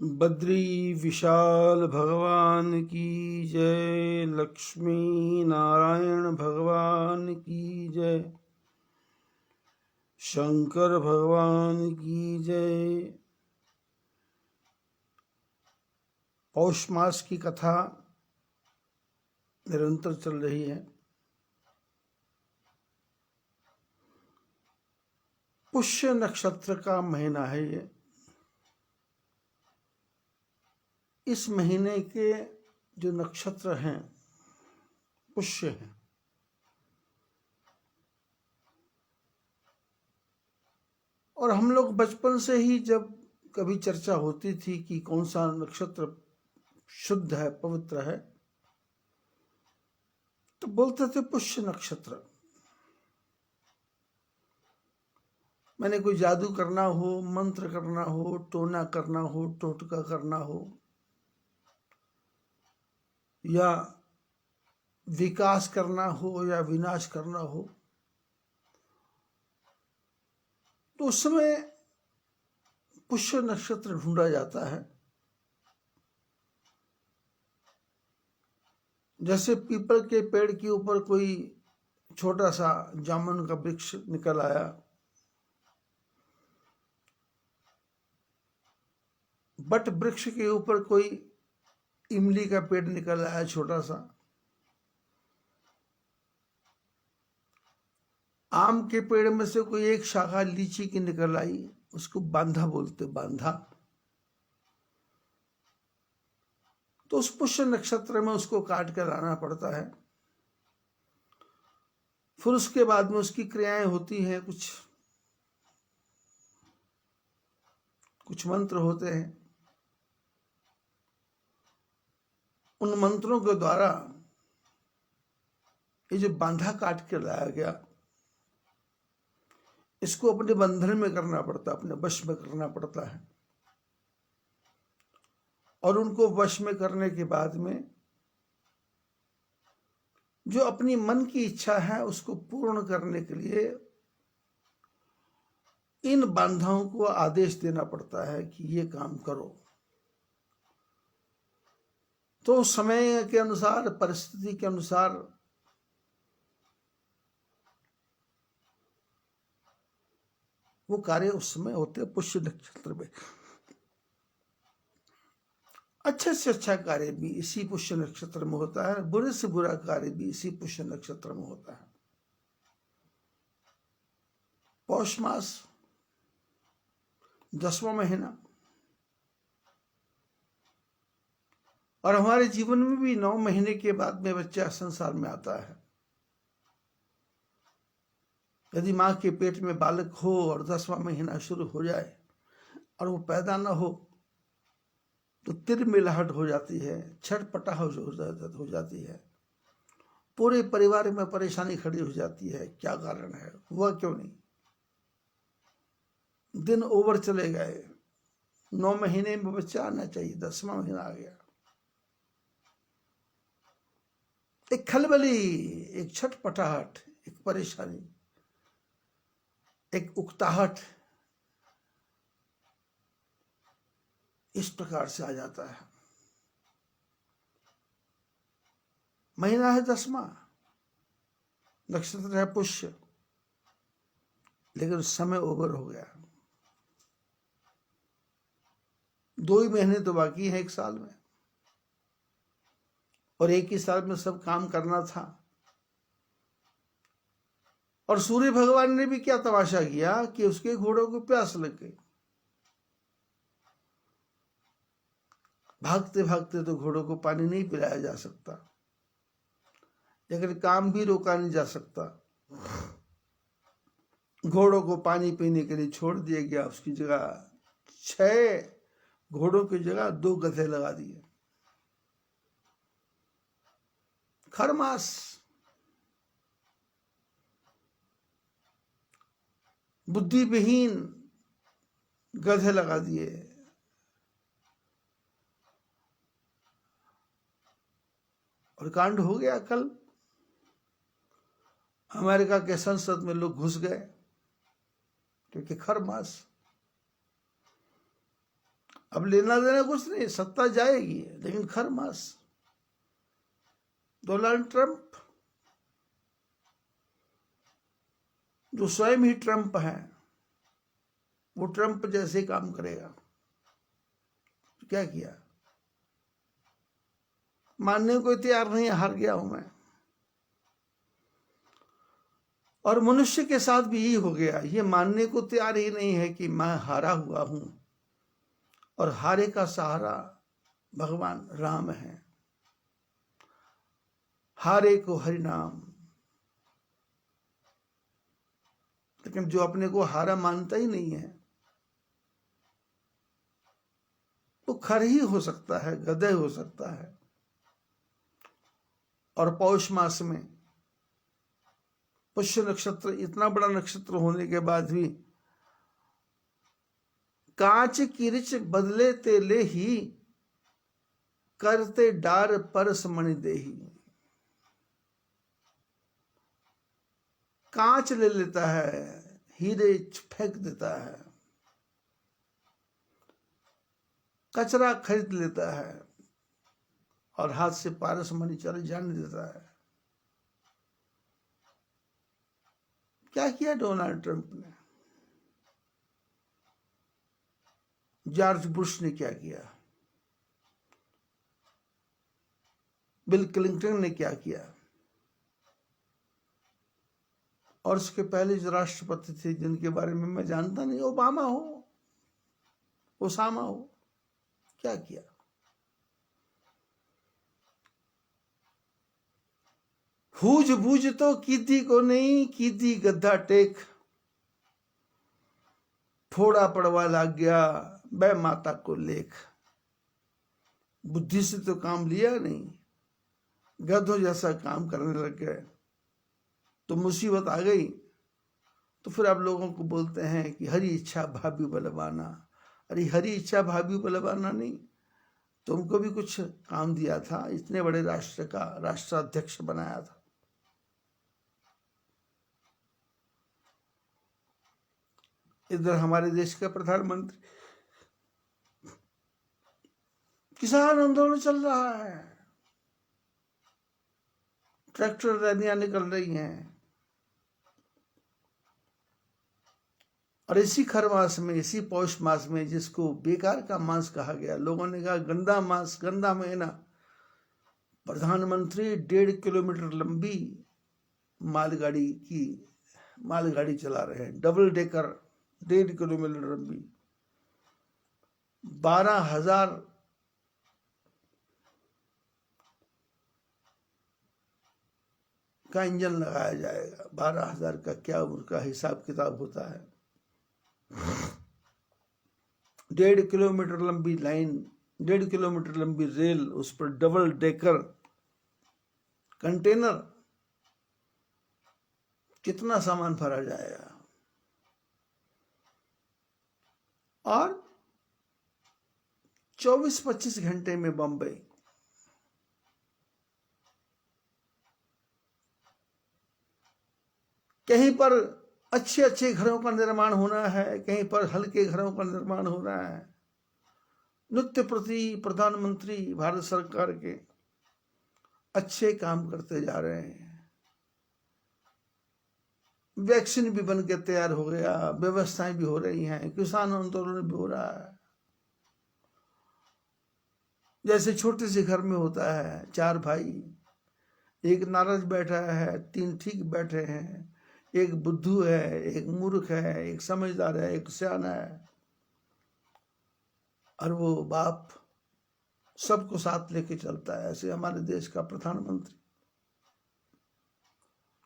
बद्री विशाल भगवान की जय। लक्ष्मी नारायण भगवान की जय। शंकर भगवान की जय। पौष मास की कथा निरंतर चल रही है। पुष्य नक्षत्र का महीना है ये। इस महीने के जो नक्षत्र हैं पुष्य हैं। और हम लोग बचपन से ही जब कभी चर्चा होती थी कि कौन सा नक्षत्र शुद्ध है, पवित्र है, तो बोलते थे पुष्य नक्षत्र। मैंने कोई जादू करना हो, मंत्र करना हो, टोना करना हो, टोटका करना हो, या विकास करना हो या विनाश करना हो, तो उस समय पुष्य नक्षत्र ढूंढा जाता है। जैसे पीपल के पेड़ के ऊपर कोई छोटा सा जामुन का वृक्ष निकल आया, बट वृक्ष के ऊपर कोई इमली का पेड़ निकल आया छोटा सा, आम के पेड़ में से कोई एक शाखा लीची की निकल आई, उसको बांधा बोलते, बांधा। तो उस पुष्य नक्षत्र में उसको काट कर लाना पड़ता है। फिर उसके बाद में उसकी क्रियाएं होती हैं, कुछ मंत्र होते हैं। उन मंत्रों के द्वारा ये जो बांधा काट के लाया गया, इसको अपने बंधन में करना पड़ता, अपने वश में करना पड़ता है। और उनको वश में करने के बाद में जो अपनी मन की इच्छा है उसको पूर्ण करने के लिए इन बांधाओं को आदेश देना पड़ता है कि ये काम करो। तो समय के अनुसार, परिस्थिति के अनुसार वो कार्य उस समय होते हैं पुष्य नक्षत्र में। अच्छे से अच्छा कार्य भी इसी पुष्य नक्षत्र में होता है, बुरे से बुरा कार्य भी इसी पुष्य नक्षत्र में होता है। पौष मास 10वां महीना, और हमारे जीवन में भी 9 महीने के बाद में बच्चा संसार में आता है। यदि मां के पेट में बालक हो और 10वां महीना शुरू हो जाए और वो पैदा ना हो तो तिरमिलाहट हो जाती है, छटपटा हो जाती है, पूरे परिवार में परेशानी खड़ी हो जाती है। क्या कारण है, हुआ क्यों नहीं? दिन ओवर चले गए, 9 महीने में बच्चा आना चाहिए, 10वां महीना आ गया। एक खलबली, एक छटपटाहट, एक परेशानी, एक उकताहट इस प्रकार से आ जाता है। महीना है 10वां, नक्षत्र है पुष्य, लेकिन समय ओवर हो गया। 2 ही महीने तो बाकी है एक साल में, और एक ही साल में सब काम करना था। और सूर्य भगवान ने भी क्या तमाशा किया कि उसके घोड़ों को प्यास लग गई। भागते भागते तो घोड़ों को पानी नहीं पिलाया जा सकता, लेकिन काम भी रोका नहीं जा सकता। घोड़ों को पानी पीने के लिए छोड़ दिया गया। उसकी जगह 6 घोड़ों की जगह 2 गधे लगा दिए। खरमास, बुद्धि विहीन गधे लगा दिए। और कांड हो गया। कल अमेरिका के संसद में लोग घुस गए, क्योंकि खरमास अब लेना देना कुछ नहीं, सत्ता जाएगी लेकिन खरमास। डोनाल्ड ट्रंप जो स्वयं ही ट्रंप है, वो ट्रंप जैसे काम करेगा। तो क्या किया? मानने को तैयार नहीं, हार गया हूं मैं। और मनुष्य के साथ भी यही हो गया, ये मानने को तैयार ही नहीं है कि मैं हारा हुआ हूं, और हारे का सहारा भगवान राम है। हारे को हरि नाम। लेकिन जो अपने को हारा मानता ही नहीं है, वो खर ही हो सकता है, गधे हो सकता है। और पौष मास में पुष्य नक्षत्र, इतना बड़ा नक्षत्र होने के बाद भी कांच किरिच बदले ते ले ही, करते डार परस मणि देही। कांच ले लेता है, हीरे फेंक देता है, कचरा खरीद लेता है, और हाथ से पारस मणि चल जाने देता है। क्या किया डोनाल्ड ट्रंप ने? जॉर्ज बुश ने क्या किया? बिल क्लिंटन ने क्या किया? और उसके पहले जो राष्ट्रपति थे जिनके बारे में मैं जानता नहीं, ओबामा हो, ओसामा हो, क्या किया? हूज बूझ तो कीती को नहीं, कीती गद्दा टेक, थोड़ा पड़वा लग गया बै माता को लेख। बुद्धि से तो काम लिया नहीं, गधों जैसा काम करने लग गए, तो मुसीबत आ गई। तो फिर आप लोगों को बोलते हैं कि हरी इच्छा भाभी बलवाना। अरे हरी इच्छा भाभी बलवाना नहीं, तुमको भी कुछ काम दिया था, इतने बड़े राष्ट्र का राष्ट्राध्यक्ष बनाया था। इधर हमारे देश का प्रधानमंत्री, किसान आंदोलन चल रहा है, ट्रैक्टर रैलियां निकल रही हैं, और इसी खर मास में, इसी पौष मास में, जिसको बेकार का मास कहा गया, लोगों ने कहा गंदा मास, गंदा महीना, प्रधानमंत्री 1.5 किलोमीटर लंबी मालगाड़ी चला रहे हैं, डबल डेकर, 1.5 किलोमीटर लंबी, 12,000 का इंजन लगाया जाएगा। 12,000 का क्या उनका हिसाब किताब होता है? 1.5 किलोमीटर लंबी लाइन, 1.5 किलोमीटर लंबी रेल, उस पर डबल डेकर कंटेनर, कितना सामान भरा जाएगा? और 24-25 घंटे में बंबई। कहीं पर अच्छे अच्छे घरों का निर्माण होना है, कहीं पर हल्के घरों का निर्माण हो रहा है। नित्य प्रति प्रधानमंत्री भारत सरकार के अच्छे काम करते जा रहे हैं। वैक्सीन भी बन के तैयार हो गया, व्यवस्थाएं भी हो रही हैं, किसान आंदोलन भी हो रहा है। जैसे छोटे से घर में होता है, 4 भाई, एक नाराज बैठा है, 3 ठीक बैठे हैं, एक बुद्धू है, एक मूर्ख है, एक समझदार है, एक सियाना है, और वो बाप सबको साथ लेके चलता है। ऐसे हमारे देश का प्रधानमंत्री,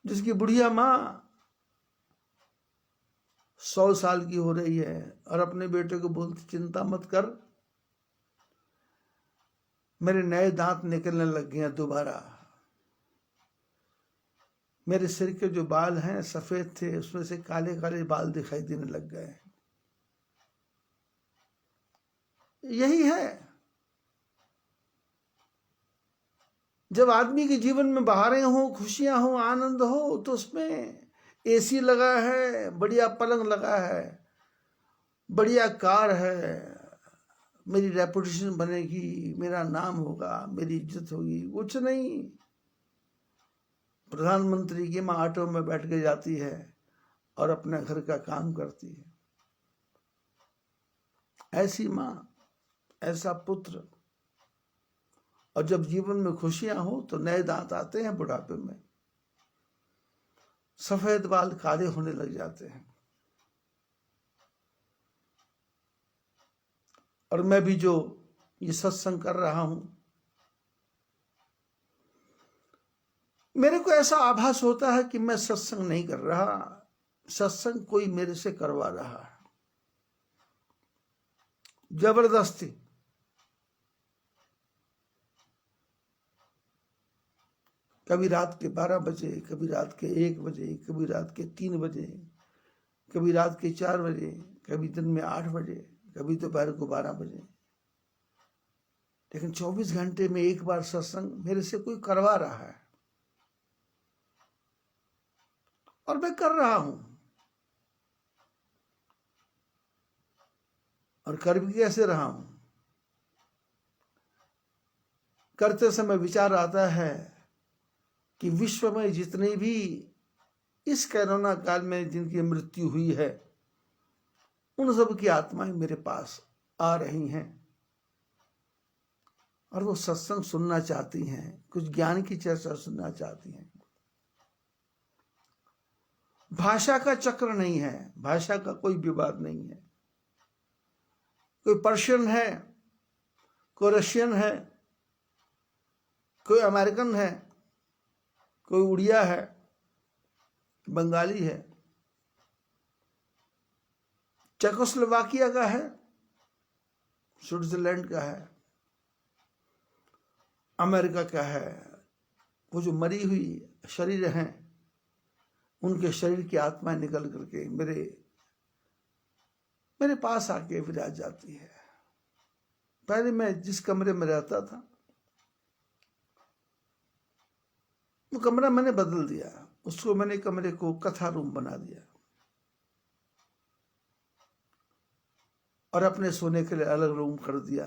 जिसकी बुढ़िया माँ 100 साल की हो रही है, और अपने बेटे को बोलती चिंता मत कर, मेरे नए दांत निकलने लग गए हैं दोबारा, मेरे सिर के जो बाल हैं सफेद थे, उसमें से काले काले बाल दिखाई देने लग गए। यही है, जब आदमी के जीवन में बहारें हो, खुशियां हो, आनंद हो, तो उसमें एसी लगा है, बढ़िया पलंग लगा है, बढ़िया कार है, मेरी रेपुटेशन बनेगी, मेरा नाम होगा, मेरी इज्जत होगी, कुछ नहीं। प्रधानमंत्री की माँ ऑटो में बैठ के जाती है और अपने घर का काम करती है। ऐसी माँ, ऐसा पुत्र। और जब जीवन में खुशियां हो तो नए दांत आते हैं बुढ़ापे में, सफेद बाल काले होने लग जाते हैं। और मैं भी जो ये सत्संग कर रहा हूं, मेरे को ऐसा आभास होता है कि मैं सत्संग नहीं कर रहा, सत्संग कोई मेरे से करवा रहा है, जबरदस्ती। कभी रात के 12 बजे, कभी रात के 1 बजे, कभी रात के 3 बजे, कभी रात के 4 बजे, कभी दिन में 8 बजे, कभी दोपहर को 12 बजे। लेकिन 24 घंटे में एक बार सत्संग मेरे से कोई करवा रहा है और मैं कर रहा हूं। और कर भी कैसे रहा हूं? करते समय विचार आता है कि विश्व में जितने भी इस कोरोना काल में जिनकी मृत्यु हुई है, उन सब की आत्माएं मेरे पास आ रही हैं और वो सत्संग सुनना चाहती हैं, कुछ ज्ञान की चर्चा सुनना चाहती हैं। भाषा का चक्र नहीं है, भाषा का कोई विवाद नहीं है। कोई पर्शियन है, कोई रशियन है, कोई अमेरिकन है, कोई उड़िया है, बंगाली है, चेकोस्लोवाकिया का है, स्विट्जरलैंड का है, अमेरिका का है। वो जो मरी हुई शरीर हैं, उनके शरीर की आत्माएं निकल करके मेरे पास आके विराज जाती है। पहले मैं जिस कमरे में रहता था, वो कमरा मैंने बदल दिया, उसको मैंने कमरे को कथा रूम बना दिया और अपने सोने के लिए अलग रूम कर दिया।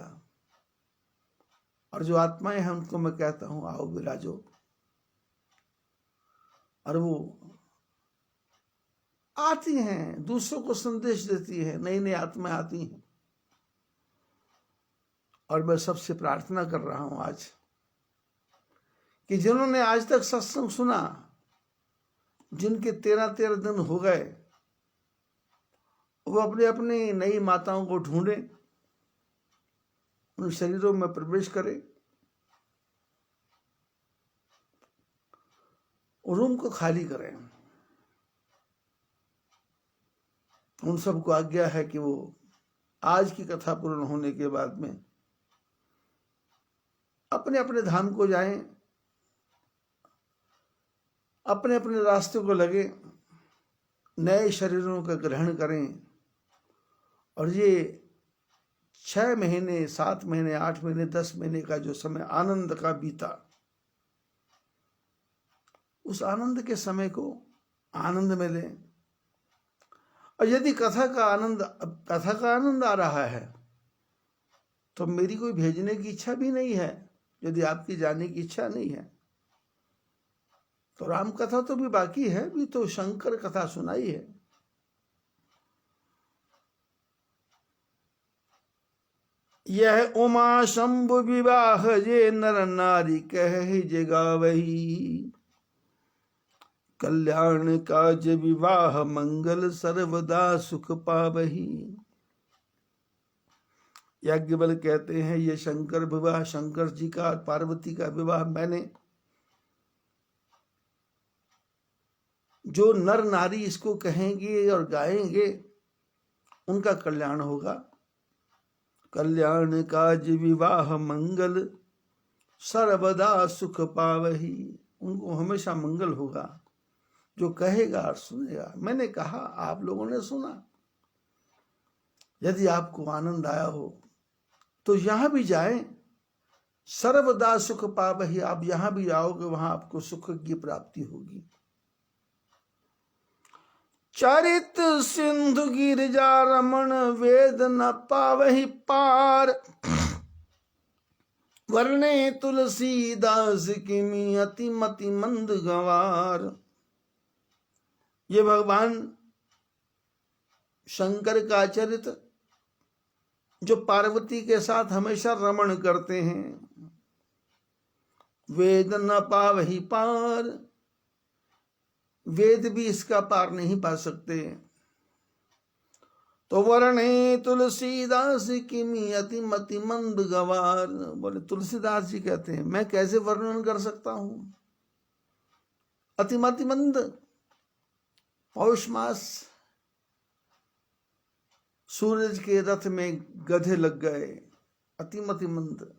और जो आत्माएं हैं उनको मैं कहता हूं, आओ विराजो। और वो आती हैं, दूसरों को संदेश देती है, नई नई आत्माएं आती हैं। और मैं सबसे प्रार्थना कर रहा हूं आज कि जिन्होंने आज तक सत्संग सुना, जिनके 13-13 दिन हो गए, वो अपने अपनी नई माताओं को ढूंढें, उन शरीरों में प्रवेश करें, रूम को खाली करें। उन सबको आज्ञा है कि वो आज की कथा पूर्ण होने के बाद में अपने अपने धाम को जाएं, अपने अपने रास्ते को लगे, नए शरीरों का ग्रहण करें। और ये 6 महीने, 7 महीने, 8 महीने, 10 महीने का जो समय आनंद का बीता, उस आनंद के समय को आनंद में लें। और यदि कथा का आनंद आ रहा है तो मेरी कोई भेजने की इच्छा भी नहीं है। यदि आपकी जाने की इच्छा नहीं है तो राम कथा तो भी बाकी है, भी तो शंकर कथा सुनाई है। यह उमा शंभु विवाह जे नर नारी कह जगावही, कल्याण काज विवाह मंगल सर्वदा सुख पावही। याज्ञवल्क्य कहते हैं, ये शंकर विवाह, शंकर जी का और पार्वती का विवाह मैंने, जो नर नारी इसको कहेंगे और गाएंगे उनका कल्याण होगा। कल्याण काज विवाह मंगल सर्वदा सुख पावही, उनको हमेशा मंगल होगा। जो कहेगा और सुनेगा। मैंने कहा, आप लोगों ने सुना। यदि आपको आनंद आया हो तो यहां भी जाएं, सर्वदा सुख पावही। आप यहां भी आओगे, वहां आपको सुख की प्राप्ति होगी। चरित सिंधु गिरिजा रमण वेद न पावहि पार। वर्णे तुलसीदास किमी अति मति मंद गंवार। ये भगवान शंकर का चरित्र जो पार्वती के साथ हमेशा रमण करते हैं। वेद न पावहि पार, वेद भी इसका पार नहीं पा सकते। तो वर्णे तुलसीदास किमी अति मति मंद गवार। बोले तुलसीदास जी कहते हैं मैं कैसे वर्णन कर सकता हूं। अतिमति मंद, पौष मास, सूरज के रथ में गधे लग गए। अतिमति मंद,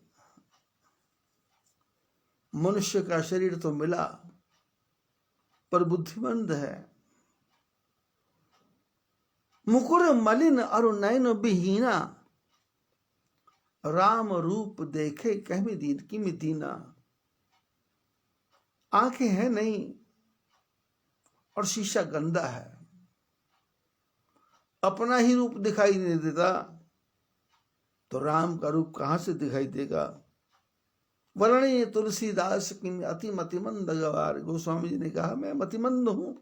मनुष्य का शरीर तो मिला पर बुद्धिमंद है। मुकुर मलिन और नयन विहीना, राम रूप देखे कहमी दीन किमि दीना। आंखें हैं नहीं और शीशा गंदा है, अपना ही रूप दिखाई नहीं देता तो राम का रूप कहां से दिखाई देगा। वर्णे तुलसीदास किमि अति मतिमंद गवार। गोस्वामी जी ने कहा मैं मतिमंद हूं।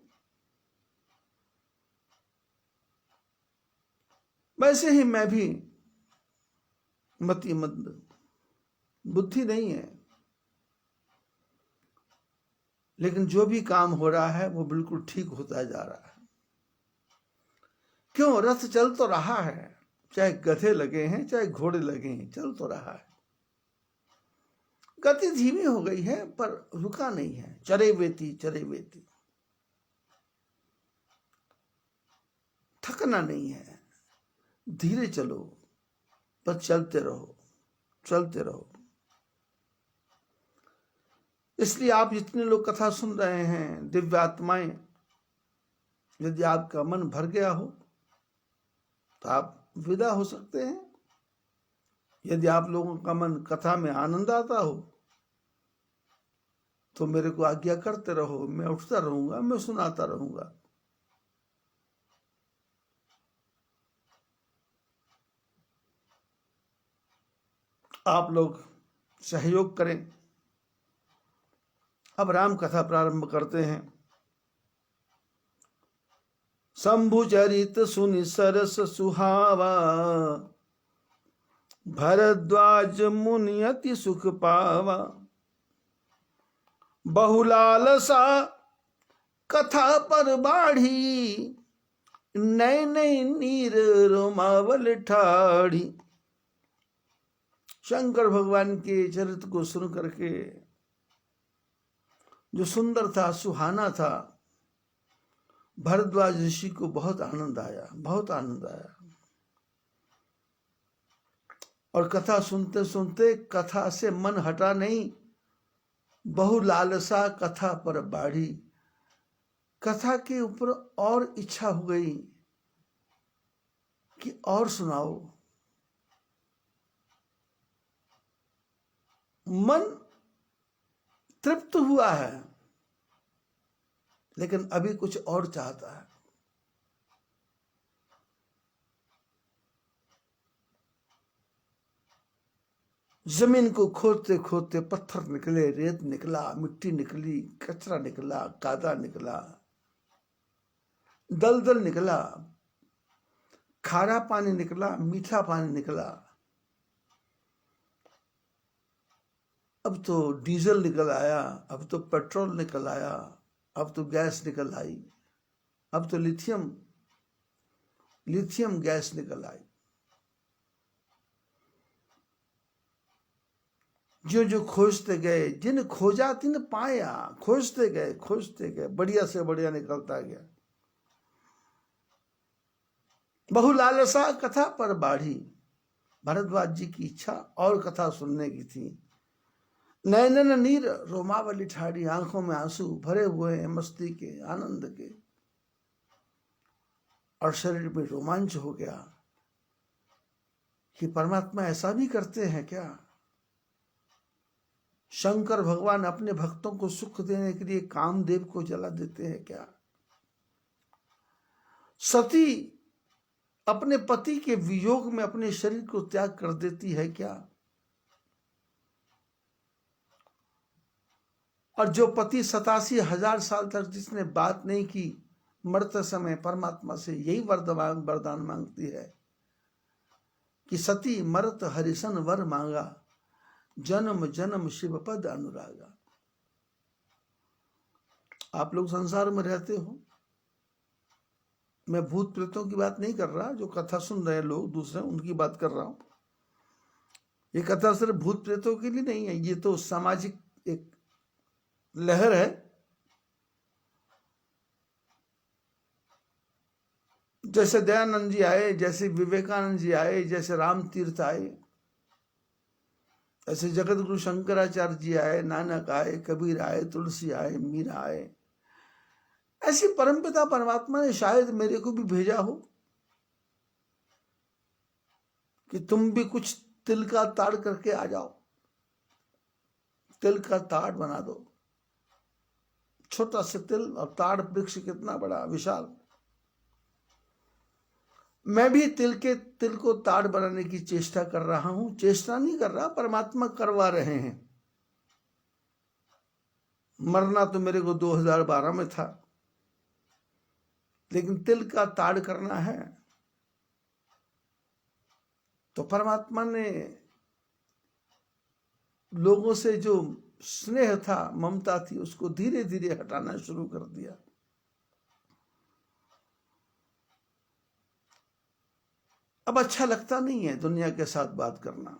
वैसे ही मैं भी मतिमंद, बुद्धि नहीं है, लेकिन जो भी काम हो रहा है वो बिल्कुल ठीक होता जा रहा है। क्यों? रथ चल तो रहा है, चाहे गधे लगे हैं चाहे घोड़े लगे हैं, चल तो रहा है। गति धीमी हो गई है पर रुका नहीं है। चरे वेती चरे वेती, थकना नहीं है। धीरे चलो पर चलते रहो, चलते रहो। इसलिए आप जितने लोग कथा सुन रहे हैं, दिव्य आत्माएं, यदि आपका मन भर गया हो तो आप विदा हो सकते हैं। यदि आप लोगों का मन कथा में आनंद आता हो तो मेरे को आज्ञा करते रहो, मैं उठता रहूंगा, मैं सुनाता रहूंगा। आप लोग सहयोग करें। अब राम कथा प्रारंभ करते हैं। शंभु चरित सुनि सरस सुहावा, भरद्वाज मुनि अति सुख पावा। बहुलालसा कथा पर बाढ़ी, नय नय नीर रोमावल ठाढ़ी। शंकर भगवान के चरित्र को सुन करके जो सुंदर था, सुहाना था, भरद्वाज ऋषि को बहुत आनंद आया, बहुत आनंद आया। और कथा सुनते सुनते कथा से मन हटा नहीं। बहु लालसा कथा पर बाढ़ी, कथा के ऊपर और इच्छा हो गई कि और सुनाओ। मन तृप्त हुआ है लेकिन अभी कुछ और चाहता है। जमीन को खोदते खोदते पत्थर निकले, रेत निकला, मिट्टी निकली, कचरा निकला, कादा निकला, दलदल निकला, खारा पानी निकला, मीठा पानी निकला। अब तो डीजल निकल आया, अब तो पेट्रोल निकल आया, अब तो गैस निकल आई, अब तो लिथियम गैस निकल आई। जो जो खोजते गए, जिन खोजा तिन पाया। खोजते गए, बढ़िया से बढ़िया निकलता गया। बहुलालसा कथा पर बाढ़ी, भरद्वाज जी की इच्छा और कथा सुनने की थी। नयनन नीर रोमावली ठाड़ी, आंखों में आंसू भरे हुए हैं मस्ती के, आनंद के। और शरीर में रोमांच हो गया कि परमात्मा ऐसा भी करते हैं क्या। शंकर भगवान अपने भक्तों को सुख देने के लिए कामदेव को जला देते हैं क्या। सती अपने पति के वियोग में अपने शरीर को त्याग कर देती है क्या? और जो पति 87,000 साल तक जिसने बात नहीं की, मरते समय परमात्मा से यही वरदान मांगती है कि सती मरत हरिशन वर मांगा, जन्म जन्म शिव पद अनुरागा। आप लोग संसार में रहते हो, मैं भूत प्रेतों की बात नहीं कर रहा, जो कथा सुन रहे हैं लोग दूसरे, उनकी बात कर रहा हूं। ये कथा सिर्फ भूत प्रेतों के लिए नहीं है, ये तो सामाजिक एक लहर है। जैसे दयानंद जी आए, जैसे विवेकानंद जी आए, जैसे राम तीर्थ आए, ऐसे जगत गुरु शंकराचार्य जी आए, नानक आए, कबीर आए, तुलसी आए, मीरा आए। ऐसी परमपिता परमात्मा ने शायद मेरे को भी भेजा हो कि तुम भी कुछ तिल का ताड़ करके आ जाओ। तिल का ताड़ बना दो, छोटा सा तिल, और ताड़ वृक्ष कितना बड़ा विशाल। मैं भी तिल को ताड़ बनाने की चेष्टा कर रहा हूं। चेष्टा नहीं कर रहा, परमात्मा करवा रहे हैं। मरना तो मेरे को 2012 में था, लेकिन तिल का ताड़ करना है तो परमात्मा ने लोगों से जो स्नेह था, ममता थी, उसको धीरे धीरे हटाना शुरू कर दिया। अब अच्छा लगता नहीं है दुनिया के साथ बात करना।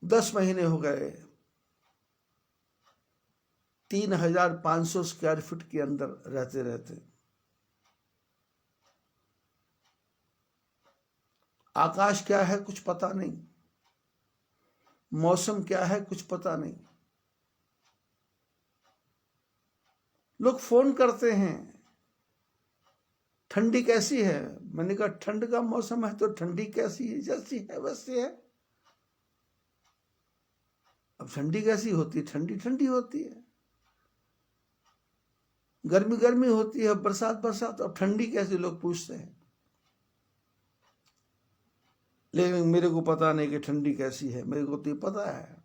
दस महीने हो गए 3,500 स्क्वायर फीट के अंदर रहते रहते। आकाश क्या है कुछ पता नहीं, मौसम क्या है कुछ पता नहीं। लोग फोन करते हैं, ठंडी कैसी है? मैंने कहा ठंड का मौसम है तो ठंडी कैसी है, जैसी है वैसी है। अब ठंडी कैसी होती है? ठंडी ठंडी होती है। गर्मी गर्मी होती है, बरसात बरसात। अब ठंडी कैसी लोग पूछते हैं, लेकिन मेरे को पता नहीं कि ठंडी कैसी है। मेरे को तो ये पता है,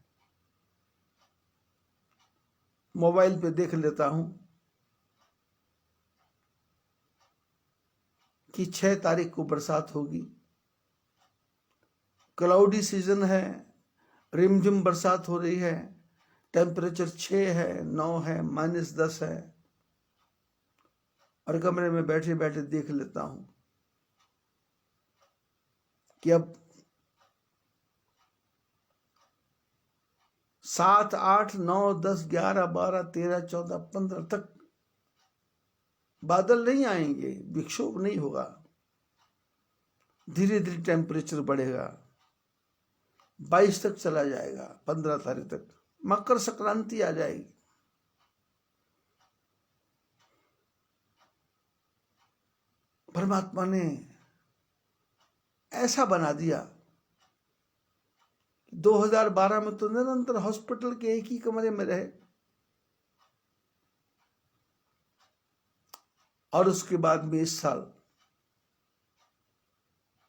मोबाइल पे देख लेता हूं कि 6 तारीख को बरसात होगी। क्लाउडी सीजन है, रिमझिम बरसात हो रही है, टेम्परेचर 6 है, 9 है, -10 है, और कमरे में बैठे बैठे देख लेता हूं कि अब 7, 8, 9, 10, 11, 12, 13, 14, 15 तक बादल नहीं आएंगे, विक्षोभ नहीं होगा। धीरे धीरे टेम्परेचर बढ़ेगा, 22 तक चला जाएगा, 15 तारीख तक मकर संक्रांति आ जाएगी। परमात्मा ने ऐसा बना दिया। 2012 में तो निरंतर हॉस्पिटल के एक ही कमरे में रहे, और उसके बाद में इस साल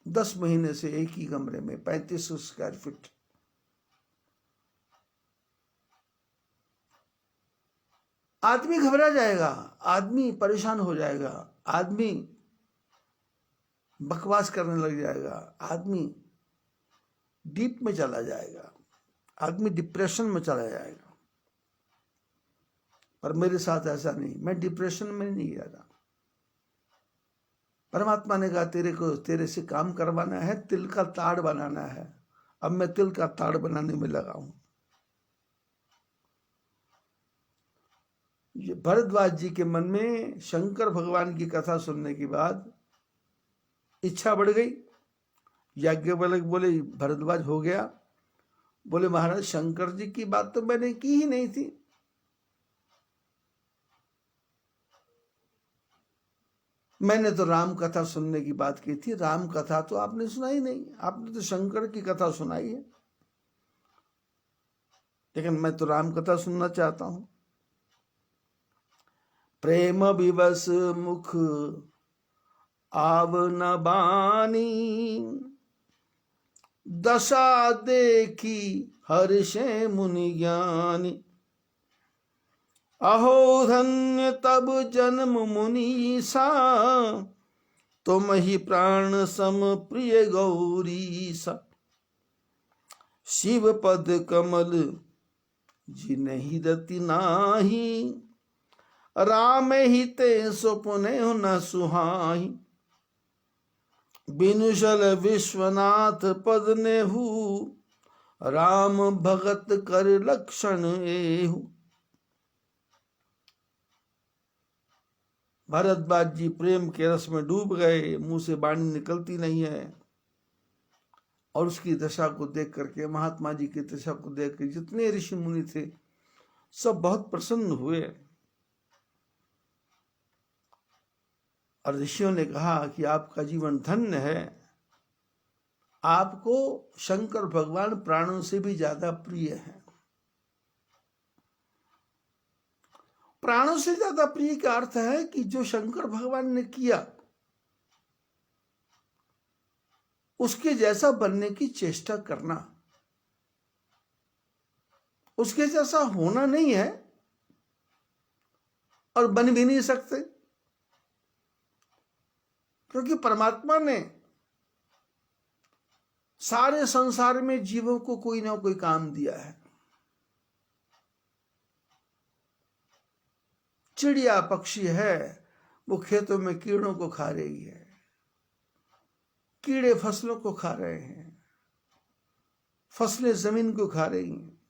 10 महीने से एक ही कमरे में 3500 स्क्वायर फीट। आदमी घबरा जाएगा, आदमी परेशान हो जाएगा, आदमी बकवास करने लग जाएगा, आदमी डीप में चला जाएगा, आदमी डिप्रेशन में चला जाएगा। पर मेरे साथ ऐसा नहीं, मैं डिप्रेशन में नहीं गया था। परमात्मा ने कहा तेरे से काम करवाना है, तिल का ताड़ बनाना है। अब मैं तिल का ताड़ बनाने में लगा हूं। ये भरद्वाज जी के मन में शंकर भगवान की कथा सुनने के बाद इच्छा बढ़ गई। याज्ञवल्क्य बोले भरद्वाज हो गया? बोले महाराज शंकर जी की बात तो मैंने की ही नहीं थी। मैंने तो राम कथा सुनने की बात की थी, राम कथा तो आपने सुनाई नहीं, आपने तो शंकर की कथा सुनाई है। लेकिन मैं तो राम कथा सुनना चाहता हूं। प्रेम विवश मुख आव न बानी, दशा देखी हर्षे मुनि ज्ञानी। अहो धन्य तब जन्म मुनीसा, तुम ही प्राण सम प्रिय गौरीसा। शिव पद कमल जिन्हि रति नाही, राम ही ते सुपुने न सुहाई। बिनुशल विश्वनाथ पद नेहु, राम भगत कर लक्षण एहु। भरद्वाज जी प्रेम के रस में डूब गए, मुंह से वाणी निकलती नहीं है। और उसकी दशा को देख करके, महात्मा जी की दशा को देख कर जितने ऋषि मुनि थे सब बहुत प्रसन्न हुए। और ऋषियों ने कहा कि आपका जीवन धन्य है, आपको शंकर भगवान प्राणों से भी ज्यादा प्रिय है। प्राणों से ज्यादा प्रिय का अर्थ है कि जो शंकर भगवान ने किया उसके जैसा बनने की चेष्टा करना, उसके जैसा होना नहीं है और बन भी नहीं सकते, क्योंकि परमात्मा ने सारे संसार में जीवों को कोई ना कोई काम दिया है। चिड़िया पक्षी है, वो खेतों में कीड़ों को खा रही है, कीड़े फसलों को खा रहे हैं, फसलें जमीन को खा रही हैं।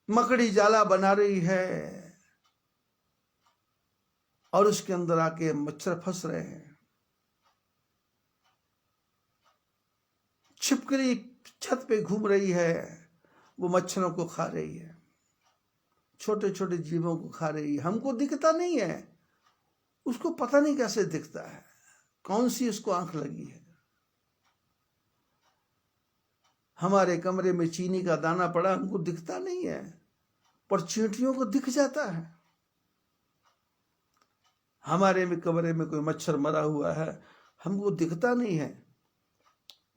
मकड़ी जाला बना रही है और उसके अंदर आके मच्छर फंस रहे हैं। छिपकली छत पे घूम रही है, वो मच्छरों को खा रही है, छोटे छोटे जीवों को खा रही है। हमको दिखता नहीं है, उसको पता नहीं कैसे दिखता है, कौन सी उसको आंख लगी है। हमारे कमरे में चीनी का दाना पड़ा, हमको दिखता नहीं है, पर चींटियों को दिख जाता है। हमारे में कमरे में कोई मच्छर मरा हुआ है, हमको दिखता नहीं है,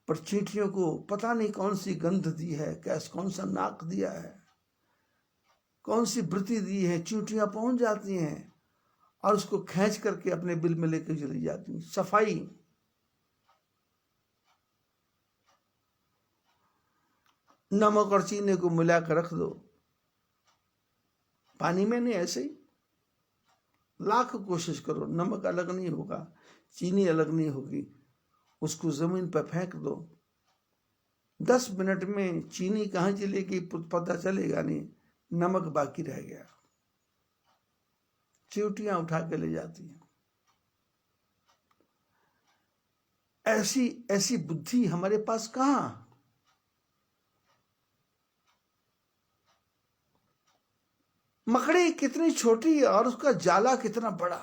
पर चींटियों को पता नहीं कौन सी गंध दी है, कैसे कौन सा नाक दिया है, कौन सी वृत्ति दी है। चींटियां पहुंच जाती हैं और उसको खींच करके अपने बिल में लेकर चली जाती हैं। सफाई, नमक और चीनी को मिलाकर रख दो, पानी में नहीं, ऐसे ही लाख कोशिश करो, नमक अलग नहीं होगा, चीनी अलग नहीं होगी। उसको जमीन पर फेंक दो, 10 मिनट में चीनी कहाँ चलेगी पता चलेगा नहीं, नमक बाकी रह गया। चींटियां उठा के ले जाती हैं। ऐसी ऐसी बुद्धि हमारे पास कहां? मकड़ी कितनी छोटी और उसका जाला कितना बड़ा,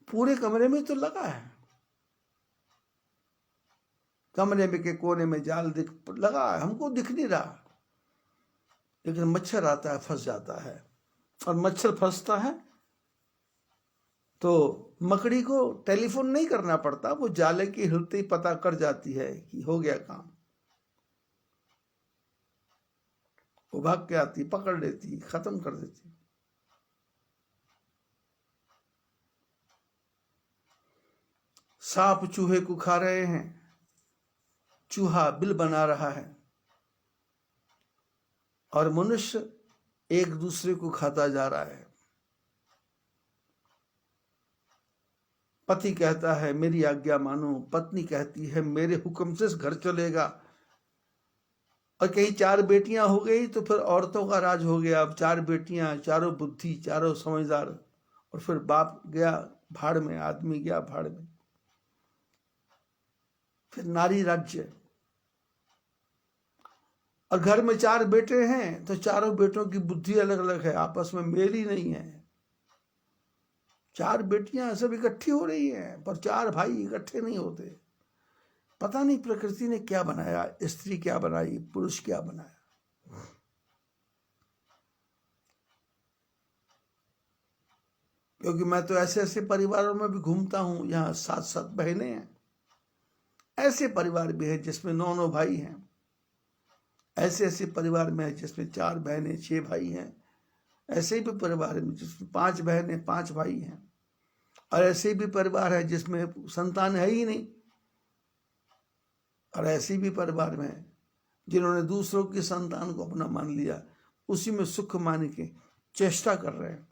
पूरे कमरे में तो लगा है। कमरे में के कोने में जाल लगा है, हमको दिख नहीं रहा, लेकिन मच्छर आता है, फंस जाता है। और मच्छर फंसता है तो मकड़ी को टेलीफोन नहीं करना पड़ता, वो जाले की हिलते ही पता कर जाती है कि हो गया काम। वो भाग के आती, पकड़ लेती, खत्म कर देती। सांप चूहे को खा रहे हैं, चूहा बिल बना रहा है, और मनुष्य एक दूसरे को खाता जा रहा है। पति कहता है मेरी आज्ञा मानो, पत्नी कहती है मेरे हुक्म से घर चलेगा। और कहीं 4 बेटियां हो गई तो फिर औरतों का राज हो गया। अब 4 बेटियां, चारों बुद्धि, चारों समझदार, और फिर बाप गया भाड़ में, आदमी गया भाड़ में, फिर नारी राज्य। और घर में 4 बेटे हैं तो चारों बेटों की बुद्धि अलग अलग है, आपस में मेल ही नहीं है। 4 बेटियां सब इकट्ठी हो रही हैं, पर 4 भाई इकट्ठे नहीं होते। पता नहीं प्रकृति ने क्या बनाया, स्त्री क्या बनाई, पुरुष क्या बनाया। क्योंकि मैं तो ऐसे ऐसे परिवारों में भी घूमता हूं, यहाँ 7-7 बहनें हैं, ऐसे परिवार भी हैं जिसमें 9-9 भाई हैं, ऐसे ऐसे परिवार में है जिसमें 4 बहनें 6 भाई हैं, ऐसे भी परिवार में जिसमें 5 बहनें 5 भाई हैं, और ऐसे भी परिवार है जिसमें संतान है ही नहीं, और ऐसे भी परिवार में है जिन्होंने दूसरों की संतान को अपना मान लिया, उसी में सुख मान के चेष्टा कर रहे हैं।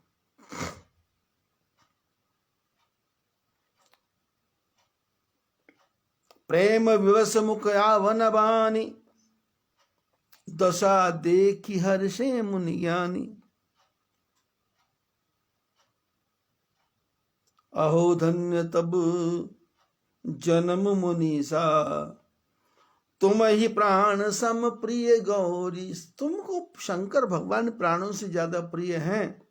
प्रेम विवश मुख आवन बानी, दशा देखी हर्षे मुनियानी। अहो धन्य तब जन्म मुनीसा, तुम ही प्राण सम प्रिय गौरी। तुमको शंकर भगवान प्राणों से ज्यादा प्रिय हैं।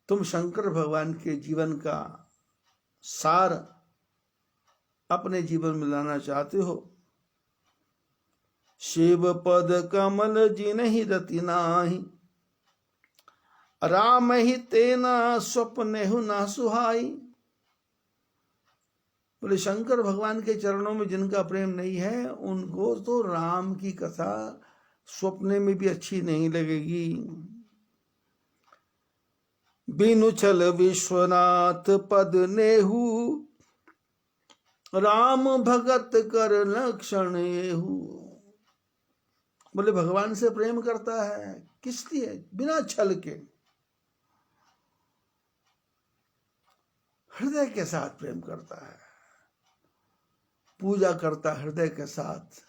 तुम शंकर भगवान के जीवन का सार अपने जीवन में लाना चाहते हो। शिव पद कमल जिन्हि रति नाही, राम ही तेना स्वप्न ना सुहाई। बोले शंकर भगवान के चरणों में जिनका प्रेम नहीं है, उनको तो राम की कथा स्वप्न में भी अच्छी नहीं लगेगी। बिनु छल विश्वनाथ पद नेहु, राम भगत कर लक्षण येहु। बोले भगवान से प्रेम करता है किस लिए? बिना छल के, हृदय के साथ प्रेम करता है, पूजा करता है हृदय के साथ,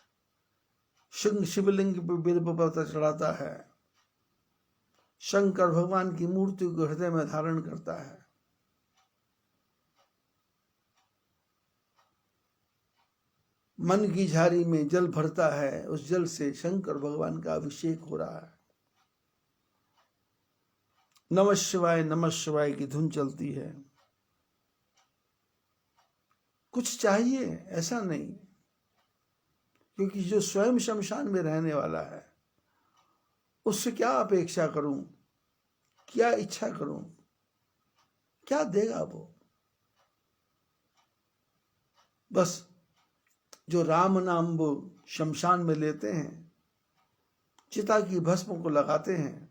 शिवलिंग पर बिल्वपत्र चढ़ाता है, शंकर भगवान की मूर्ति को हृदय में धारण करता है। मन की झारी में जल भरता है, उस जल से शंकर भगवान का अभिषेक हो रहा है। नमः शिवाय की धुन चलती है। कुछ चाहिए ऐसा नहीं, क्योंकि जो स्वयं शमशान में रहने वाला है उससे क्या अपेक्षा करूं, क्या इच्छा करूं, क्या देगा वो? बस जो राम नाम वो शमशान में लेते हैं, चिता की भस्म को लगाते हैं,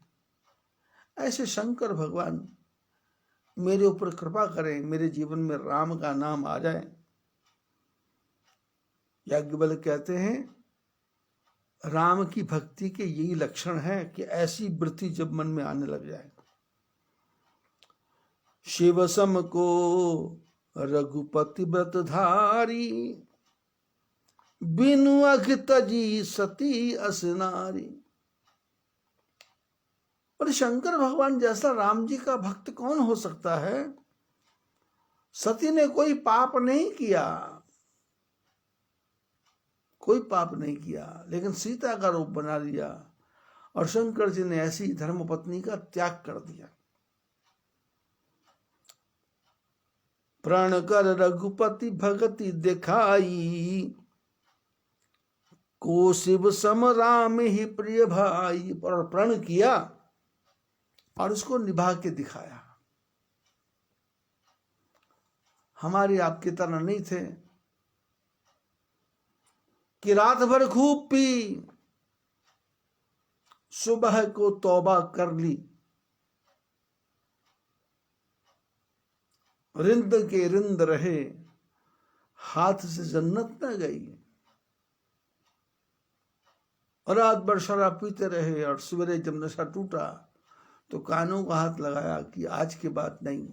ऐसे शंकर भगवान मेरे ऊपर कृपा करें, मेरे जीवन में राम का नाम आ जाए। याज्ञवल्क्य कहते हैं राम की भक्ति के यही लक्षण है कि ऐसी वृत्ति जब मन में आने लग जाए। शिव सम को रघुपति व्रत धारी, बिनु अघ तजी सती असनारी। और शंकर भगवान जैसा राम जी का भक्त कौन हो सकता है? सती ने कोई पाप नहीं किया, कोई पाप नहीं किया, लेकिन सीता का रूप बना लिया, और शंकर जी ने ऐसी धर्मपत्नी का त्याग कर दिया। प्रण कर रघुपति भगति दिखाई, को शिव सम राम ही प्रिय भाई। पर प्रण किया और उसको निभा के दिखाया। हमारी आपकी तरह नहीं थे कि रात भर खूब पी, सुबह को तौबा कर ली, रिंद के रिंद रहे, हाथ से जन्नत न गई। और रात भर शराब पीते रहे, और सवेरे जब नशा टूटा तो कानों को हाथ लगाया कि आज के बाद नहीं,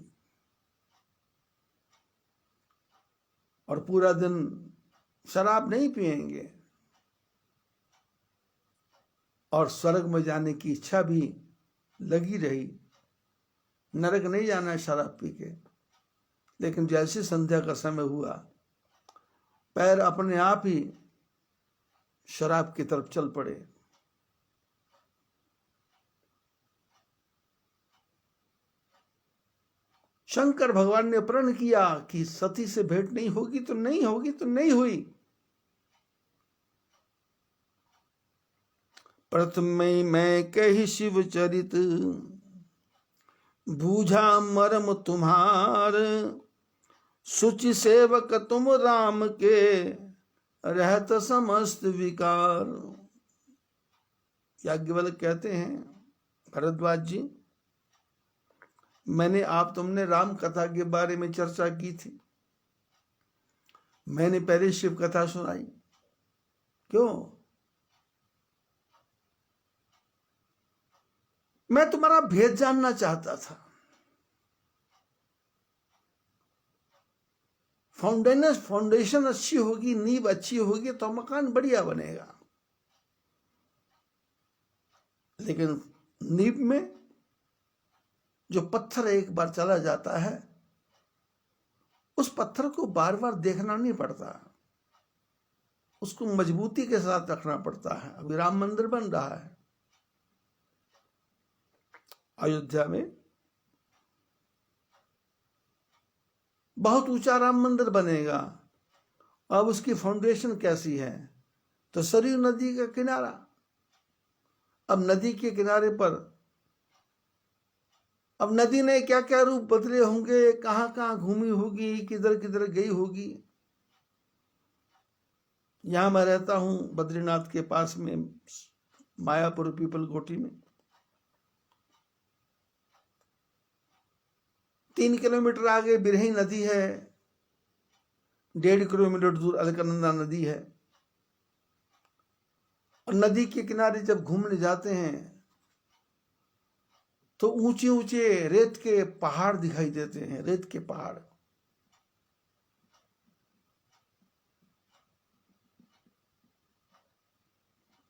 और पूरा दिन शराब नहीं पिएंगे। और स्वर्ग में जाने की इच्छा भी लगी रही, नरक नहीं जाना है शराब पी के। लेकिन जैसे संध्या का समय हुआ, पैर अपने आप ही शराब की तरफ चल पड़े। शंकर भगवान ने प्रण किया कि सती से भेंट नहीं होगी तो नहीं होगी तो नहीं हुई। प्रथम मैं कही शिव चरित, बूझा मरम तुम्हार। सुचि सेवक तुम राम के, रहत समस्त विकार। याज्ञवल्क्य कहते हैं, भरद्वाज जी, तुमने राम कथा के बारे में चर्चा की थी, मैंने पहले शिव कथा सुनाई। क्यों? मैं तुम्हारा भेद जानना चाहता था। फाउंडेशन अच्छी होगी, नींव अच्छी होगी तो मकान बढ़िया बनेगा। लेकिन नींव में जो पत्थर एक बार चला जाता है, उस पत्थर को बार बार देखना नहीं पड़ता, उसको मजबूती के साथ रखना पड़ता है। अभी राम मंदिर बन रहा है अयोध्या में, बहुत ऊंचा राम मंदिर बनेगा। अब उसकी फाउंडेशन कैसी है? तो सरयू नदी का किनारा। अब नदी के किनारे पर अब नदी ने क्या क्या रूप बदले होंगे, कहां कहां घूमी होगी, किधर किधर गई होगी। यहां मैं रहता हूं बद्रीनाथ के पास में, मायापुर पीपल कोठी में। 3 किलोमीटर आगे बिरही नदी है, 1.5 किलोमीटर दूर अलकनंदा नदी है। और नदी के किनारे जब घूमने जाते हैं तो ऊंचे ऊंचे रेत के पहाड़ दिखाई देते हैं, रेत के पहाड़।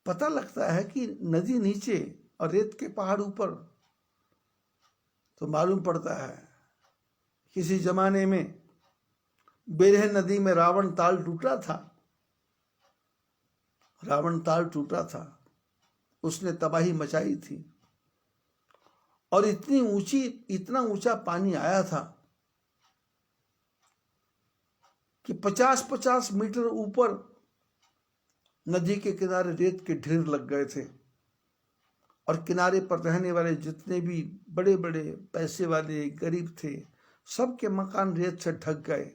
पता लगता है कि नदी नीचे और रेत के पहाड़ ऊपर। तो मालूम पड़ता है किसी जमाने में बिरह नदी में रावण ताल टूटा था, रावण ताल टूटा था, उसने तबाही मचाई थी। और इतना ऊंचा पानी आया था कि 50-50 मीटर ऊपर नदी के किनारे रेत के ढेर लग गए थे। और किनारे पर रहने वाले जितने भी बड़े बड़े पैसे वाले गरीब थे, सबके मकान रेत से ढक गए।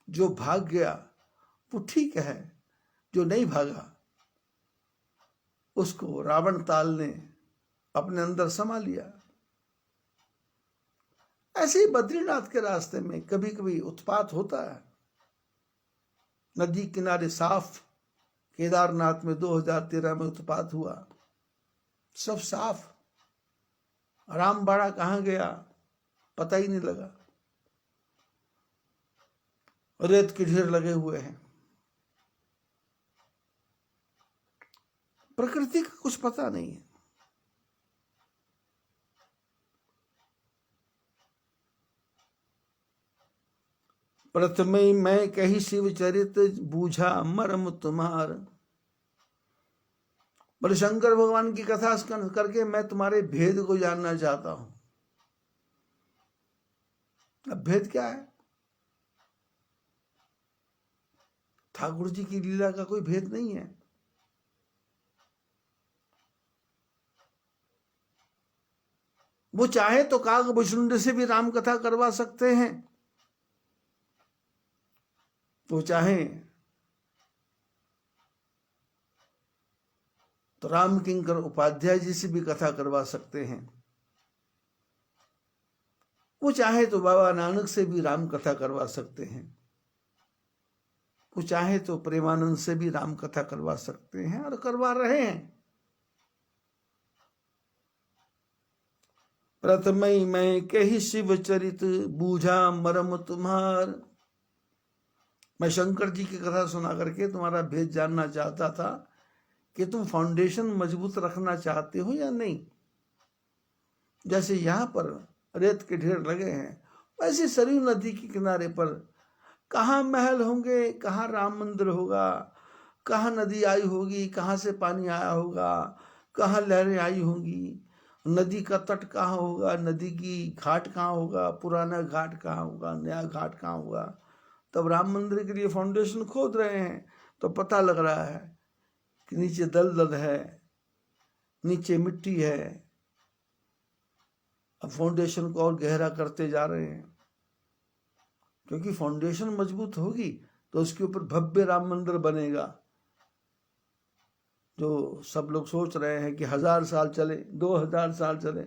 जो भाग गया वो ठीक है, जो नहीं भागा उसको रावण ताल ने अपने अंदर समा लिया। ऐसे ही बद्रीनाथ के रास्ते में कभी कभी उत्पात होता है। नदी किनारे साफ, केदारनाथ में 2013 में उत्पात हुआ, सब साफ। रामबाड़ा कहां गया पता ही नहीं लगा, रेत के ढेर लगे हुए हैं। प्रकृति का कुछ पता नहीं है। प्रथम मैं कही शिव चरित, बूझा मर्म तुम्हार। बोले शंकर भगवान की कथा करके मैं तुम्हारे भेद को जानना चाहता हूं। अब भेद क्या है? ठाकुर जी की लीला का कोई भेद नहीं है। वो चाहे तो काकभूषुंड से भी राम कथा करवा सकते हैं, वो चाहे तो राम किंकर उपाध्याय जी से भी कथा करवा सकते हैं, वो चाहे तो बाबा नानक से भी राम कथा करवा सकते हैं, वो चाहे तो प्रेमानंद से भी राम कथा करवा सकते हैं और करवा रहे हैं। प्रथम मैं कही शिव चरित, बूझा मरम तुम्हार। मैं शंकर जी की कथा सुना करके तुम्हारा भेद जानना चाहता था कि तुम फाउंडेशन मजबूत रखना चाहते हो या नहीं। जैसे यहां पर रेत के ढेर लगे हैं, वैसे सरयू नदी के किनारे पर कहाँ महल होंगे, कहाँ राम मंदिर होगा, कहाँ नदी आई होगी, कहाँ से पानी आया होगा, कहाँ लहरें आई होंगी, नदी का तट कहाँ होगा, नदी की घाट कहाँ होगा, पुराना घाट कहाँ होगा, नया घाट कहाँ होगा। तब राम मंदिर के लिए फाउंडेशन खोद रहे हैं तो पता लग रहा है कि नीचे दलदल है, नीचे मिट्टी है। अब फाउंडेशन को और गहरा करते जा रहे हैं, क्योंकि फाउंडेशन मजबूत होगी तो उसके ऊपर भव्य राम मंदिर बनेगा। जो सब लोग सोच रहे हैं कि 1000 साल चले, 2000 साल चले,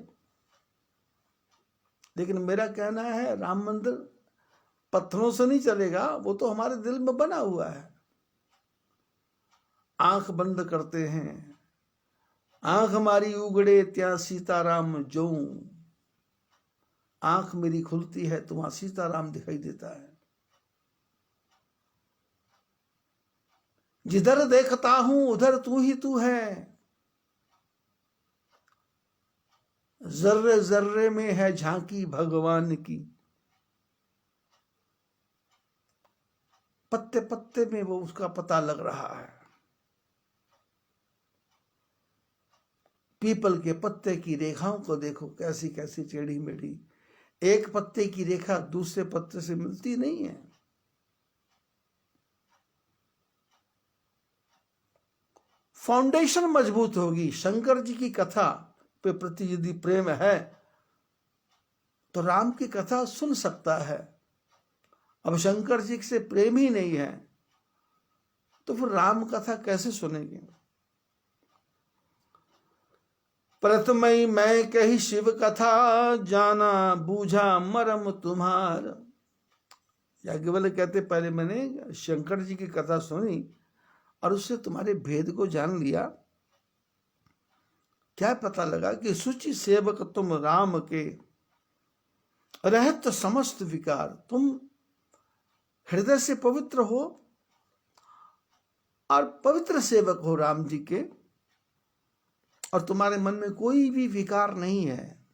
लेकिन मेरा कहना है राम मंदिर पत्थरों से नहीं चलेगा, वो तो हमारे दिल में बना हुआ है। आंख बंद करते हैं, आंख हमारी उगड़े त्या सीताराम जो, आंख मेरी खुलती है तो वहां सीताराम दिखाई देता है। जिधर देखता हूं उधर तू ही तू है, जर्रे जर्रे में है झांकी भगवान की। पत्ते पत्ते में वो उसका पता लग रहा है। पीपल के पत्ते की रेखाओं को देखो, कैसी कैसी टेढ़ी मेढ़ी। एक पत्ते की रेखा दूसरे पत्ते से मिलती नहीं है। फाउंडेशन मजबूत होगी। शंकर जी की कथा पे प्रति यदि प्रेम है तो राम की कथा सुन सकता है। अब शंकर जी से प्रेम ही नहीं है तो फिर राम कथा कैसे सुनेंगे। प्रथमई मैं कही शिव कथा, जाना बूझा मरम तुम्हार। याज्ञवल्क्य कहते पहले मैंने शंकर जी की कथा सुनी और उससे तुम्हारे भेद को जान लिया। क्या पता लगा कि सुचि सेवक तुम राम के, रहत समस्त विकार। तुम हृदय से पवित्र हो और पवित्र सेवक हो राम जी के, और तुम्हारे मन में कोई भी विकार नहीं है।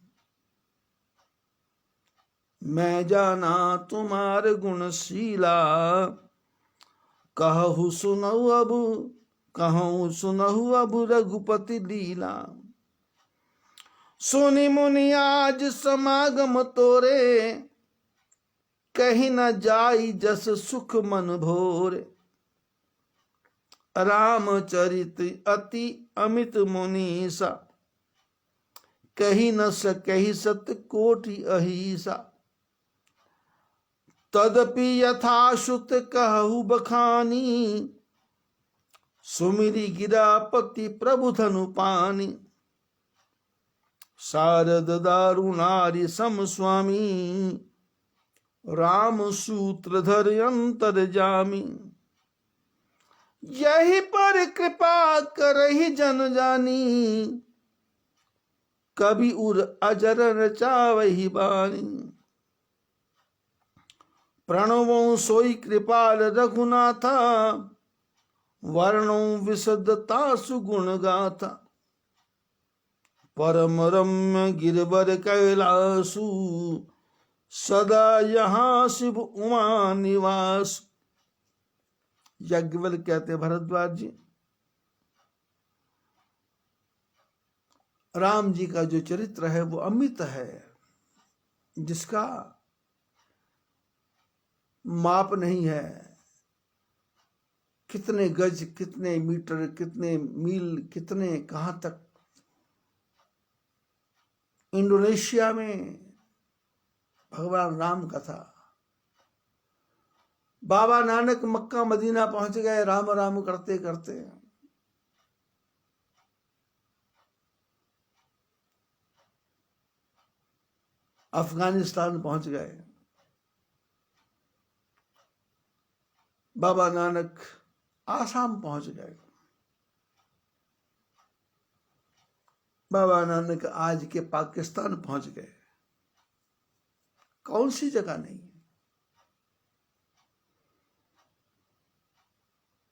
मैं जाना तुम्हार गुणशीला, कहु सुनहु अब रघुपति लीला। सुनि मुनि आज समागम तोरे, कहीं न जाई जस सुख मन भोरे। रामचरित अति अमित मुनीसा, कही न सकहि सत कोटि अहिसा। तदपि यथाश्रुत कहु बखानी, सुमिरि गिरापति प्रभु धनु पानी। शारद दारुणारि सम स्वामी, राम सूत्रधर अंतर जामी। यही पर कृपा करहि जन जानी, कभी उर अजर रचावहि बानी। प्रणवों सोई कृपाल रघुनाथा, वर्णों विशदता सुगुण गाथा। परम रम्य गिरवर कैलासु, सदा यहाँ शिव उमा निवास। याज्ञवल्क्य कहते भरद्वाज जी, राम जी का जो चरित्र है वो अमित है, जिसका माप नहीं है। कितने गज, कितने मीटर, कितने मील, कितने कहां तक। इंडोनेशिया में भगवान राम कथा। बाबा नानक मक्का मदीना पहुंच गए राम राम करते करते। अफगानिस्तान पहुंच गए। बाबा नानक आसाम पहुंच गए। बाबा नानक आज के पाकिस्तान पहुंच गए। कौन सी जगह नहीं।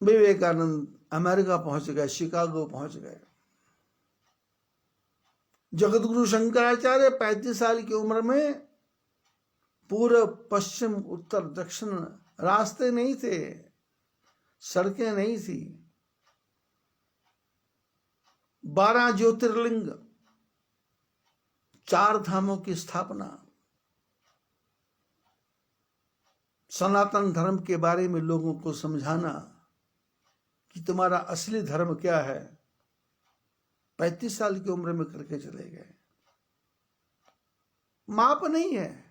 विवेकानंद अमेरिका पहुंच गए, शिकागो पहुंच गए। जगतगुरु शंकराचार्य 35 साल की उम्र में पूर्व पश्चिम उत्तर दक्षिण, रास्ते नहीं थे, सड़कें नहीं थी। 12 ज्योतिर्लिंग चार धामों की स्थापना, सनातन धर्म के बारे में लोगों को समझाना कि तुम्हारा असली धर्म क्या है, 35 साल की उम्र में करके चले गए। माप नहीं है।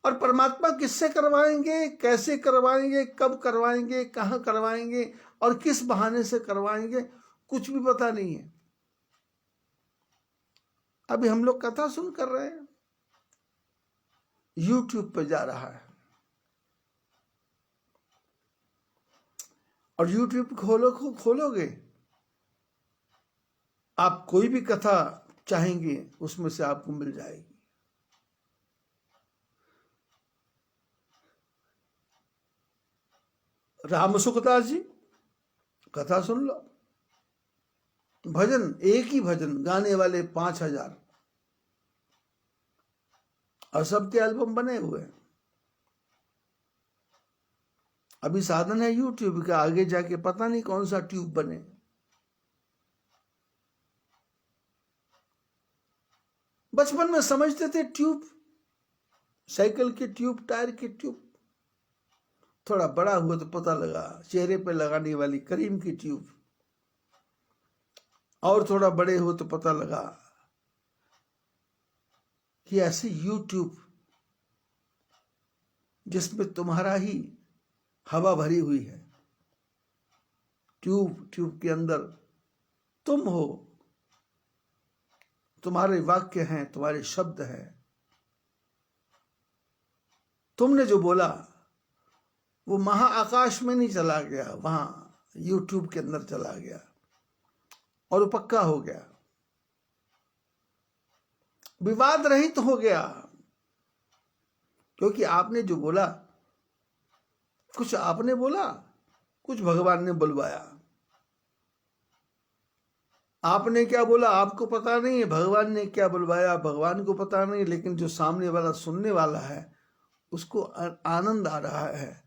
और परमात्मा किससे करवाएंगे, कैसे करवाएंगे, कब करवाएंगे, कहां करवाएंगे और किस बहाने से करवाएंगे, कुछ भी पता नहीं है। अभी हम लोग कथा सुन कर रहे हैं, YouTube पे जा रहा है और YouTube खोलोगे आप कोई भी कथा चाहेंगे उसमें से आपको मिल जाएगी। राम सुखदास जी कथा सुन लो, भजन, एक ही भजन गाने वाले 5000 और सबके एल्बम बने हुए हैं। अभी साधन है YouTube का, आगे जाके पता नहीं कौन सा ट्यूब बने। बचपन में समझते थे ट्यूब साइकिल की ट्यूब, टायर की ट्यूब। थोड़ा बड़ा हुआ तो पता लगा चेहरे पे लगाने वाली क्रीम की ट्यूब। और थोड़ा बड़े हुए तो पता लगा कि ऐसी YouTube जिसमें तुम्हारा ही हवा भरी हुई है। ट्यूब के अंदर तुम हो, तुम्हारे वाक्य हैं, तुम्हारे शब्द हैं। तुमने जो बोला वो महाआकाश में नहीं चला गया, वहां YouTube के अंदर चला गया और वो पक्का हो गया, विवाद रहित हो गया। क्योंकि आपने जो बोला, कुछ आपने बोला, कुछ भगवान ने बुलवाया। आपने क्या बोला आपको पता नहीं है, भगवान ने क्या बुलवाया भगवान को पता नहीं, लेकिन जो सामने वाला सुनने वाला है उसको आनंद आ रहा है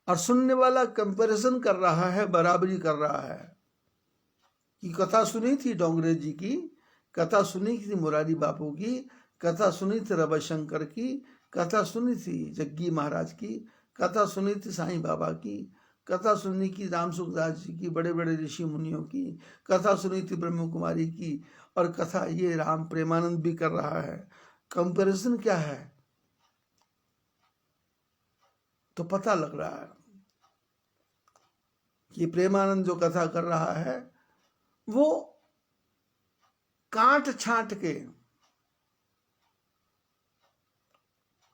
और सुनने वाला कंपैरिजन कर रहा है, बराबरी कर रहा है। कि कथा सुनी थी डोंगरे जी की, कथा सुनी थी मुरारी बापू की, कथा सुनी थी रविशंकर की, कथा सुनी थी जग्गी महाराज की, कथा सुनी थी साईं बाबा की, कथा सुनी की राम सुखदास जी की, बड़े बड़े ऋषि मुनियों की, कथा सुनी थी ब्रह्म कुमारी की, और कथा ये राम प्रेमानंद भी कर रहा है। कंपैरिजन क्या है तो पता लग रहा है कि प्रेमानंद जो कथा कर रहा है वो काट छांट के,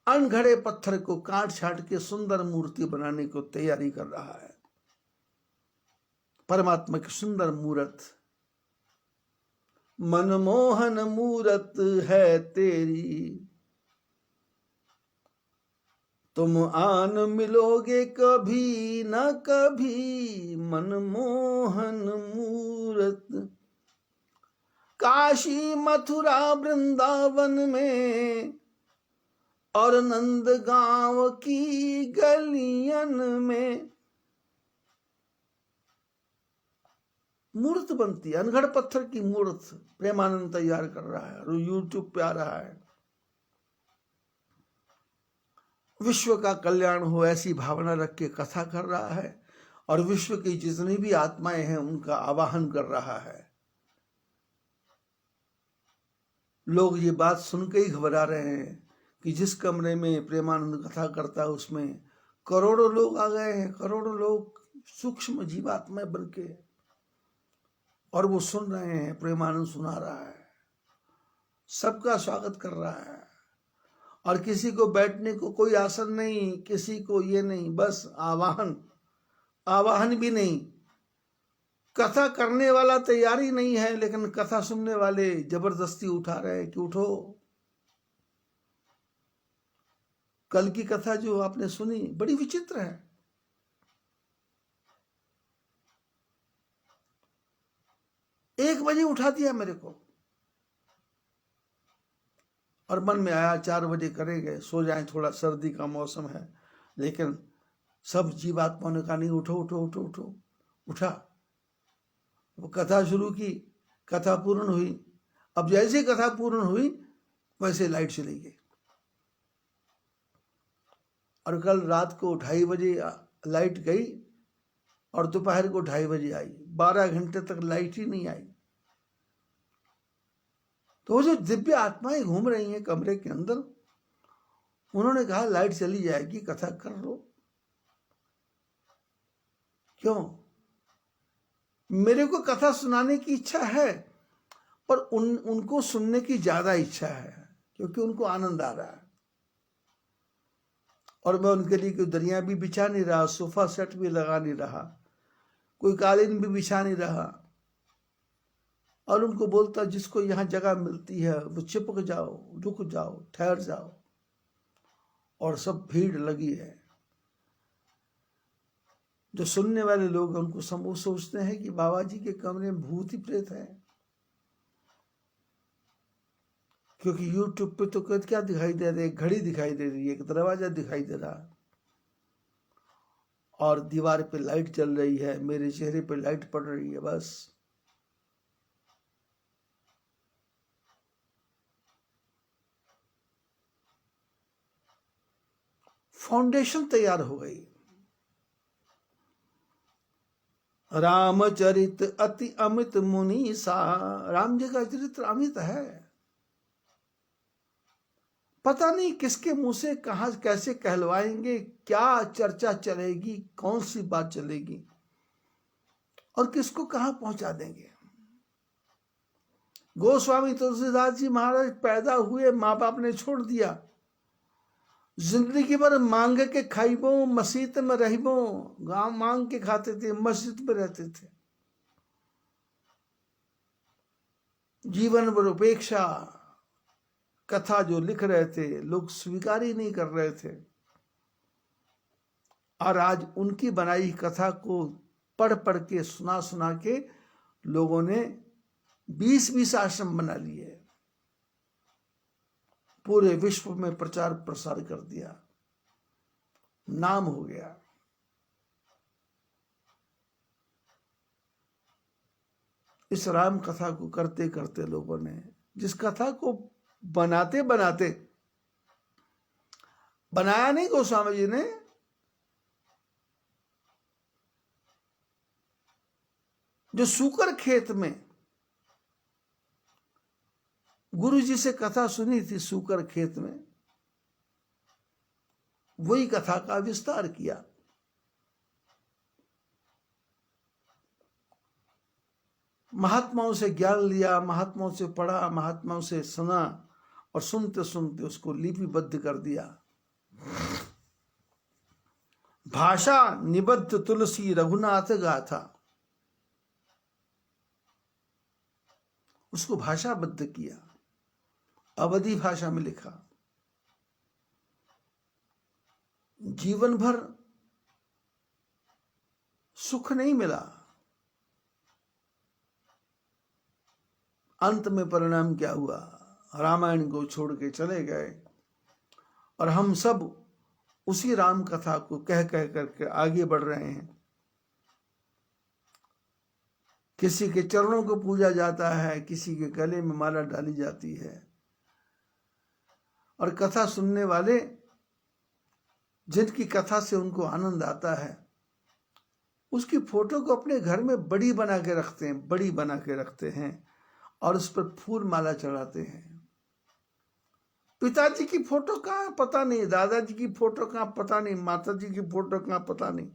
अनघड़े पत्थर को काट छांट के सुंदर मूर्ति बनाने को तैयारी कर रहा है। परमात्मा की सुंदर मूर्त, मनमोहन मूरत है तेरी, तुम आन मिलोगे कभी न कभी, मनमोहन मूरत। काशी मथुरा वृंदावन में और नंदगांव की गलियन में मूर्त बनती है, अनघड़ पत्थर की मूर्त प्रेमानंद तैयार कर रहा है और YouTube पे आ रहा है। विश्व का कल्याण हो ऐसी भावना रख के कथा कर रहा है और विश्व की जितनी भी आत्माएं हैं उनका आवाहन कर रहा है। लोग ये बात सुन के ही घबरा रहे हैं कि जिस कमरे में प्रेमानंद कथा करता है उसमें करोड़ों लोग आ गए हैं, करोड़ों लोग सूक्ष्म जीवात्माएं बन के, और वो सुन रहे हैं, प्रेमानंद सुना रहा है, सबका स्वागत कर रहा है। और किसी को बैठने को कोई आसन नहीं, किसी को ये नहीं, बस आवाहन भी नहीं। कथा करने वाला तैयारी नहीं है, लेकिन कथा सुनने वाले जबरदस्ती उठा रहे हैं कि उठो। कल की कथा जो आपने सुनी बड़ी विचित्र है। एक बजे उठा दिया मेरे को और मन में आया 4 बजे करेंगे, सो जाएं, थोड़ा सर्दी का मौसम है। लेकिन सब जीवात्माओं ने कहा नहीं, उठो उठो उठो उठो। उठा, वो कथा शुरू की, कथा पूर्ण हुई, अब जैसे कथा पूर्ण हुई वैसे लाइट चली गई, और कल रात को 2:30 बजे लाइट गई और दोपहर को 2:30 बजे आई, 12 घंटे तक लाइट ही नहीं आई। तो वो जो दिव्य आत्माएं घूम रही हैं कमरे के अंदर, उन्होंने कहा लाइट चली जाएगी, कथा कर लो। क्यों? मेरे को कथा सुनाने की इच्छा है, पर उनको सुनने की ज्यादा इच्छा है, क्योंकि उनको आनंद आ रहा है। और मैं उनके लिए कोई दरिया भी बिछा नहीं रहा, सोफा सेट भी लगा नहीं रहा, कोई कालीन भी बिछा नहीं रहा, और उनको बोलता जिसको यहाँ जगह मिलती है वो चिपक जाओ, रुक जाओ, ठहर जाओ। और सब भीड़ लगी है। जो सुनने वाले लोग उनको समूह सोचते हैं कि बाबा जी के कमरे में भूत ही प्रेत है, क्योंकि यूट्यूब पे तो क्या दिखाई दे रहा है, एक घड़ी दिखाई दे रही है, एक दरवाजा दिखाई दे रहा है, और दीवार पे लाइट चल रही है, मेरे चेहरे पे लाइट पड़ रही है, बस। फाउंडेशन तैयार हो गई। रामचरित अति अमित मुनि सा, राम जी का चरित्र अमित है। पता नहीं किसके मुंह से कहां कैसे कहलवाएंगे, क्या चर्चा चलेगी, कौन सी बात चलेगी, और किसको कहां पहुंचा देंगे। गोस्वामी तुलसीदास जी महाराज पैदा हुए, माँ बाप ने छोड़ दिया, जिंदगी भर मांग के खाइबो, मस्जिद में रहिबो, गांव मांग के खाते थे, मस्जिद में रहते थे, जीवन भर उपेक्षा। कथा जो लिख रहे थे लोग स्वीकार ही नहीं कर रहे थे, और आज उनकी बनाई कथा को पढ़ पढ़ के सुना सुना के लोगों ने 20-20 आश्रम बना लिए, पूरे विश्व में प्रचार प्रसार कर दिया, नाम हो गया। इस राम कथा को करते करते लोगों ने, जिस कथा को बनाते बनाते, बनाया नहीं गोस्वामी जी ने, जो सूकर खेत में गुरु जी से कथा सुनी थी, सूकर खेत में, वही कथा का विस्तार किया। महात्माओं से ज्ञान लिया, महात्माओं से पढ़ा, महात्माओं से सुना, और सुनते सुनते उसको लिपिबद्ध कर दिया। भाषा निबद्ध तुलसी रघुनाथ गाथा, उसको भाषाबद्ध किया, अवधी भाषा में लिखा। जीवन भर सुख नहीं मिला, अंत में परिणाम क्या हुआ? रामायण को छोड़ के चले गए, और हम सब उसी राम कथा को कह कह करके आगे बढ़ रहे हैं। किसी के चरणों को पूजा जाता है, किसी के गले में माला डाली जाती है, और कथा सुनने वाले जिनकी कथा से उनको आनंद आता है, उसकी फोटो को अपने घर में बड़ी बना के रखते हैं, बड़ी बना के रखते हैं, और उस पर फूल माला चढ़ाते हैं। पिताजी की फोटो कहाँ पता नहीं, दादाजी की फोटो कहाँ पता नहीं, माताजी की फोटो कहाँ पता नहीं।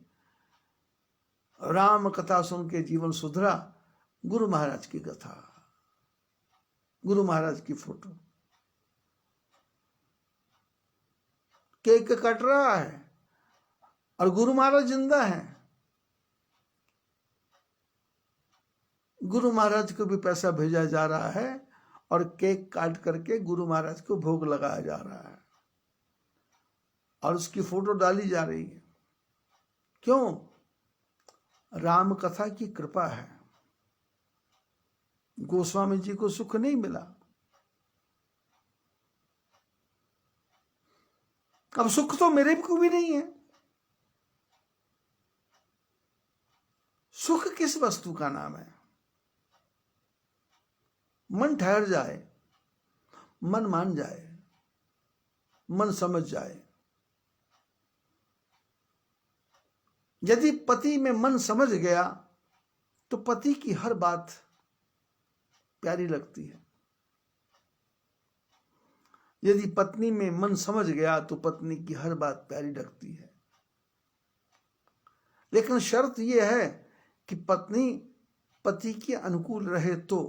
राम कथा सुन के जीवन सुधरा, गुरु महाराज की कथा, गुरु महाराज की फोटो, केक कट रहा है और गुरु महाराज जिंदा है। गुरु महाराज को भी पैसा भेजा जा रहा है, और केक काट करके गुरु महाराज को भोग लगाया जा रहा है, और उसकी फोटो डाली जा रही है। क्यों? राम कथा की कृपा है। गोस्वामी जी को सुख नहीं मिला, अब सुख तो मेरे को भी नहीं है। सुख किस वस्तु का नाम है? मन ठहर जाए, मन मान जाए, मन समझ जाए। यदि पति में मन समझ गया तो पति की हर बात प्यारी लगती है। यदि पत्नी में मन समझ गया तो पत्नी की हर बात प्यारी लगती है। लेकिन शर्त यह है कि पत्नी पति के अनुकूल रहे तो।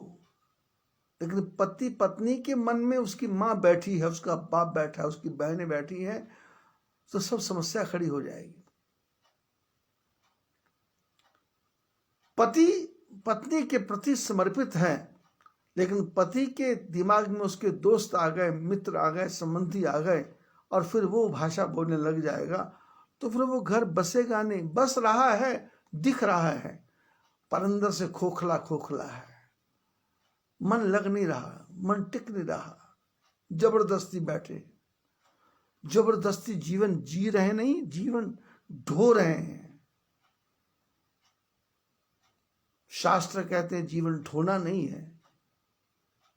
लेकिन पति पत्नी के मन में उसकी मां बैठी है, उसका बाप बैठा है, उसकी बहनें बैठी हैं, तो सब समस्या खड़ी हो जाएगी। पति पत्नी के प्रति समर्पित है, लेकिन पति के दिमाग में उसके दोस्त आ गए, मित्र आ गए, संबंधी आ गए, और फिर वो भाषा बोलने लग जाएगा, तो फिर वो घर बसेगा नहीं। बस रहा है, दिख रहा है, पर अंदर से खोखला खोखला है, मन लग नहीं रहा, मन टिक नहीं रहा। जबरदस्ती बैठे, जबरदस्ती जीवन जी रहे नहीं, जीवन ढो रहे हैं। शास्त्र कहते हैं जीवन ढोना नहीं है,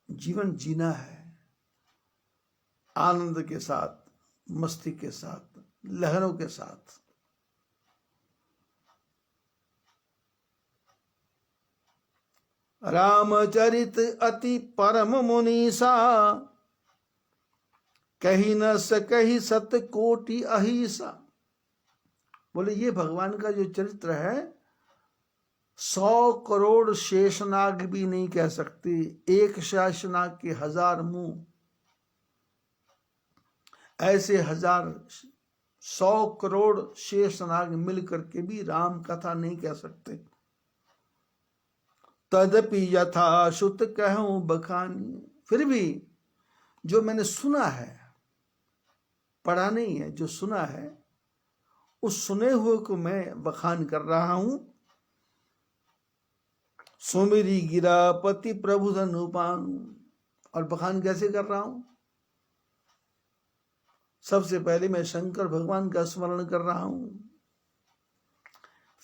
जीवन जीना है, आनंद के साथ, मस्ती के साथ, लहरों के साथ। रामचरित अति परम मुनीसा, कही न सकही सत कोटि अहिसा। बोले ये भगवान का जो चरित्र है 100 करोड़ शेषनाग भी नहीं कह सकते। एक शेषनाग के 1000 मुंह, ऐसे 100 करोड़ शेषनाग मिल करके भी राम कथा नहीं कह सकते। तदपि यथा श्रुत कहूं बखानी। फिर भी जो मैंने सुना है, पढ़ा नहीं है, जो सुना है, उस सुने हुए को मैं बखान कर रहा हूं। सुमिरी गिरापति प्रभु धनुपानु। और बखान कैसे कर रहा हूं? सबसे पहले मैं शंकर भगवान का स्मरण कर रहा हूं,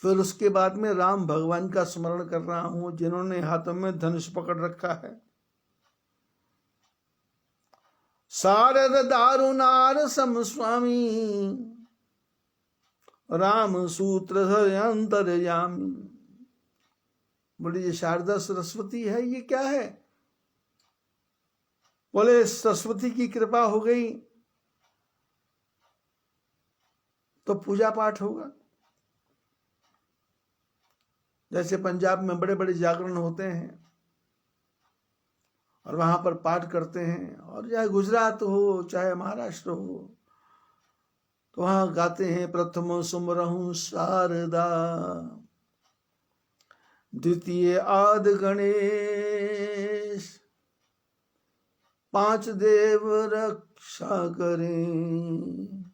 फिर उसके बाद में राम भगवान का स्मरण कर रहा हूं, जिन्होंने हाथों में धनुष पकड़ रखा है। सारद दारुनार सम स्वामी, राम सूत्र अंतर्यामी। बोले ये शारदा सरस्वती है, ये क्या है? बोले सरस्वती की कृपा हो गई तो पूजा पाठ होगा। जैसे पंजाब में बड़े बड़े जागरण होते हैं और वहां पर पाठ करते हैं, और चाहे गुजरात हो चाहे महाराष्ट्र हो, तो वहां गाते हैं प्रथम सुमरहु शारदा, द्वितीय आद गणेश, 5 देव रक्षा करें,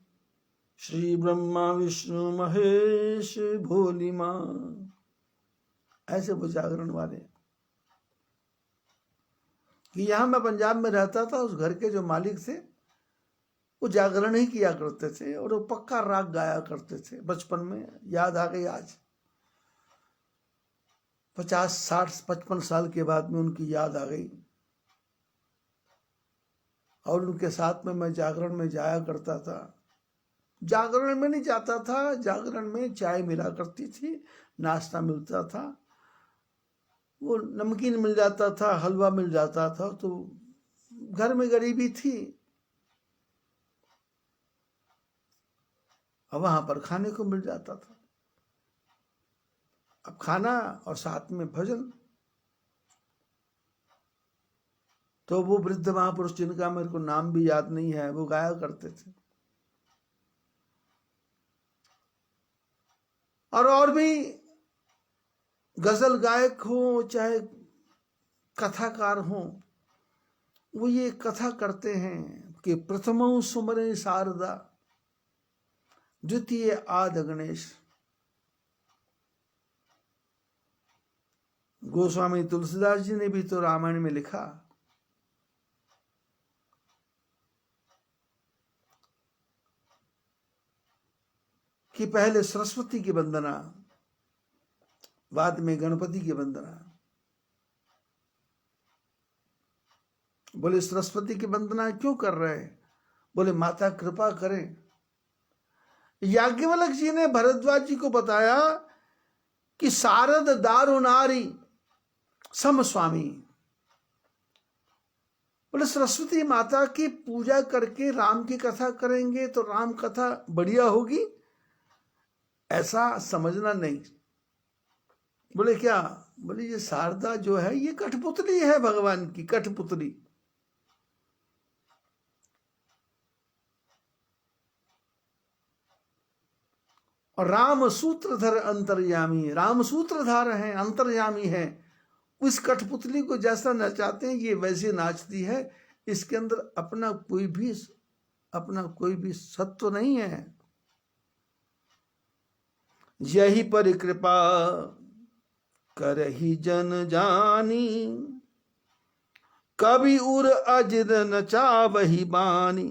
श्री ब्रह्मा विष्णु महेश भोली मां। ऐसे वो जागरण वाले। कि यहां मैं पंजाब में रहता था, उस घर के जो मालिक थे वो जागरण ही किया करते थे, और वो पक्का राग गाया करते थे। बचपन में याद आ गई आज, 50, 60, 55 साल के बाद में उनकी याद आ गई। और उनके साथ में मैं जागरण में जाया करता था। जागरण में नहीं जाता था, जागरण में चाय मिला करती थी, नाश्ता मिलता था, वो नमकीन मिल जाता था, हलवा मिल जाता था, तो घर में गरीबी थी। और वहां पर खाने को मिल जाता था। अब खाना और साथ में भजन। तो वो वृद्ध महापुरुष, जिनका मेरे को नाम भी याद नहीं है, वो गाया करते थे। और भी गजल गायक हो चाहे कथाकार हो, वो ये कथा करते हैं कि प्रथम सुमरे शारदा, द्वितीय आद गणेश। गोस्वामी तुलसीदास जी ने भी तो रामायण में लिखा कि पहले सरस्वती की वंदना, बाद में गणपति की वंदना। बोले सरस्वती की वंदना क्यों कर रहे हैं? बोले माता कृपा करें। याज्ञवल्क्य जी ने भरद्वाज जी को बताया कि शारद दारु नारी सम स्वामी। बोले सरस्वती माता की पूजा करके राम की कथा करेंगे तो राम कथा बढ़िया होगी, ऐसा समझना नहीं। बोले क्या? बोले ये शारदा जो है ये कठपुतली है, भगवान की कठपुतली। और राम सूत्रधर अंतर्यामी, राम सूत्रधार हैं, अंतर्यामी हैं। उस कठपुतली को जैसा नचाते हैं ये वैसे नाचती है। इसके अंदर अपना कोई भी सत्व नहीं है। यही पर कृपा करहि जन जानी, कभी उर अजिर नचावहि बानी।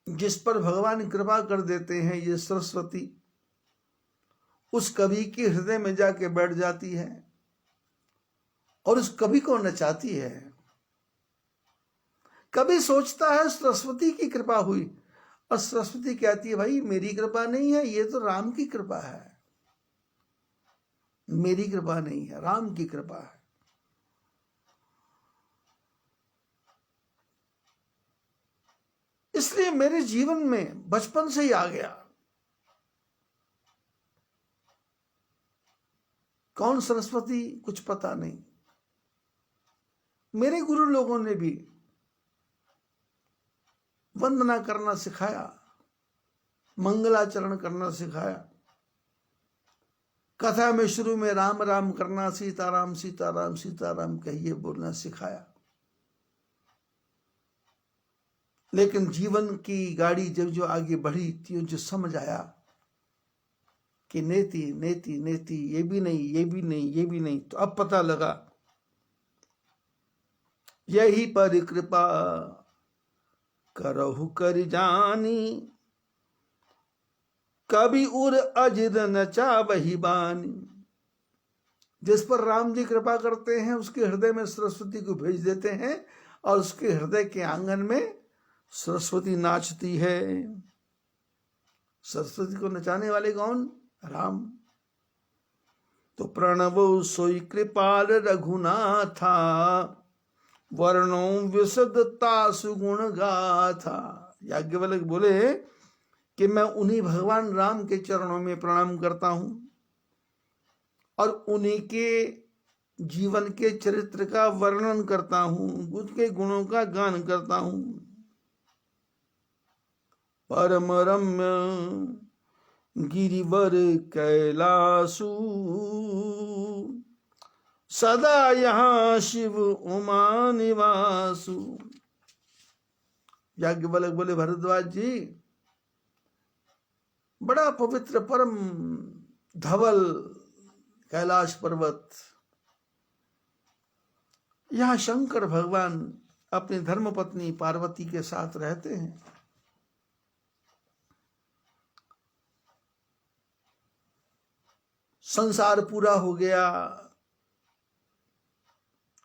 जिस पर भगवान कृपा कर देते हैं ये सरस्वती, उस कवि के हृदय में जाके बैठ जाती है और उस कवि को नचाती है। कवि सोचता है सरस्वती की कृपा हुई, और सरस्वती कहती है भाई मेरी कृपा नहीं है, ये तो राम की कृपा है, मेरी कृपा नहीं है, राम की कृपा है। इसलिए मेरे जीवन में बचपन से ही आ गया। कौन सरस्वती कुछ पता नहीं। मेरे गुरु लोगों ने भी वंदना करना सिखाया, मंगलाचरण करना सिखाया। कथा में शुरू में राम राम करना, सीताराम सीताराम सीताराम कहिए बोलना सिखाया। लेकिन जीवन की गाड़ी जब जो आगे बढ़ी त्यों जो समझ आया कि नेति नेति नेति, ये भी नहीं ये भी नहीं ये भी नहीं, तो अब पता लगा यही पर कृपा करहु कर जानी, कभी उर अजिर नचावहि बानी। जिस पर राम जी कृपा करते हैं उसके हृदय में सरस्वती को भेज देते हैं और उसके हृदय के आंगन में सरस्वती नाचती है। सरस्वती को नचाने वाले कौन? राम। तो प्रणवो सोई कृपाल रघुनाथा, वर्णो विशदता सुगुण गाथा। याज्ञवल्क्य बोले कि मैं उन्हीं भगवान राम के चरणों में प्रणाम करता हूं और उन्हीं के जीवन के चरित्र का वर्णन करता हूं, उनके गुणों का गान करता हूं। परम रम्य गिरिवर कैलासु, सदा यहाँ शिव उमा निवासु। याज्ञवल्क्य बोले भरद्वाज जी, बड़ा पवित्र परम धवल कैलाश पर्वत, यहाँ शंकर भगवान अपनी धर्मपत्नी पार्वती के साथ रहते हैं। संसार पूरा हो गया,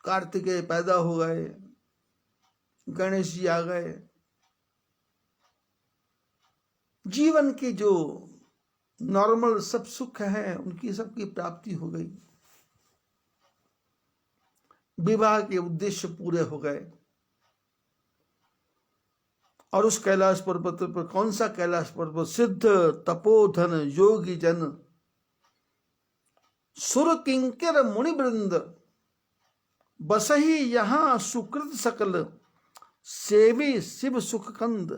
कार्तिकेय पैदा हो गए, गणेश जी आ गए, जीवन की जो नॉर्मल सब सुख है उनकी सबकी प्राप्ति हो गई, विवाह के उद्देश्य पूरे हो गए। और उस कैलाश पर्वत पर, कौन सा कैलाश पर्वत? सिद्ध तपोधन योगी जन, सुर किंकर मुनिवृंद, बसही यहां सुकृत सकल, सेवी शिव सुख कंद।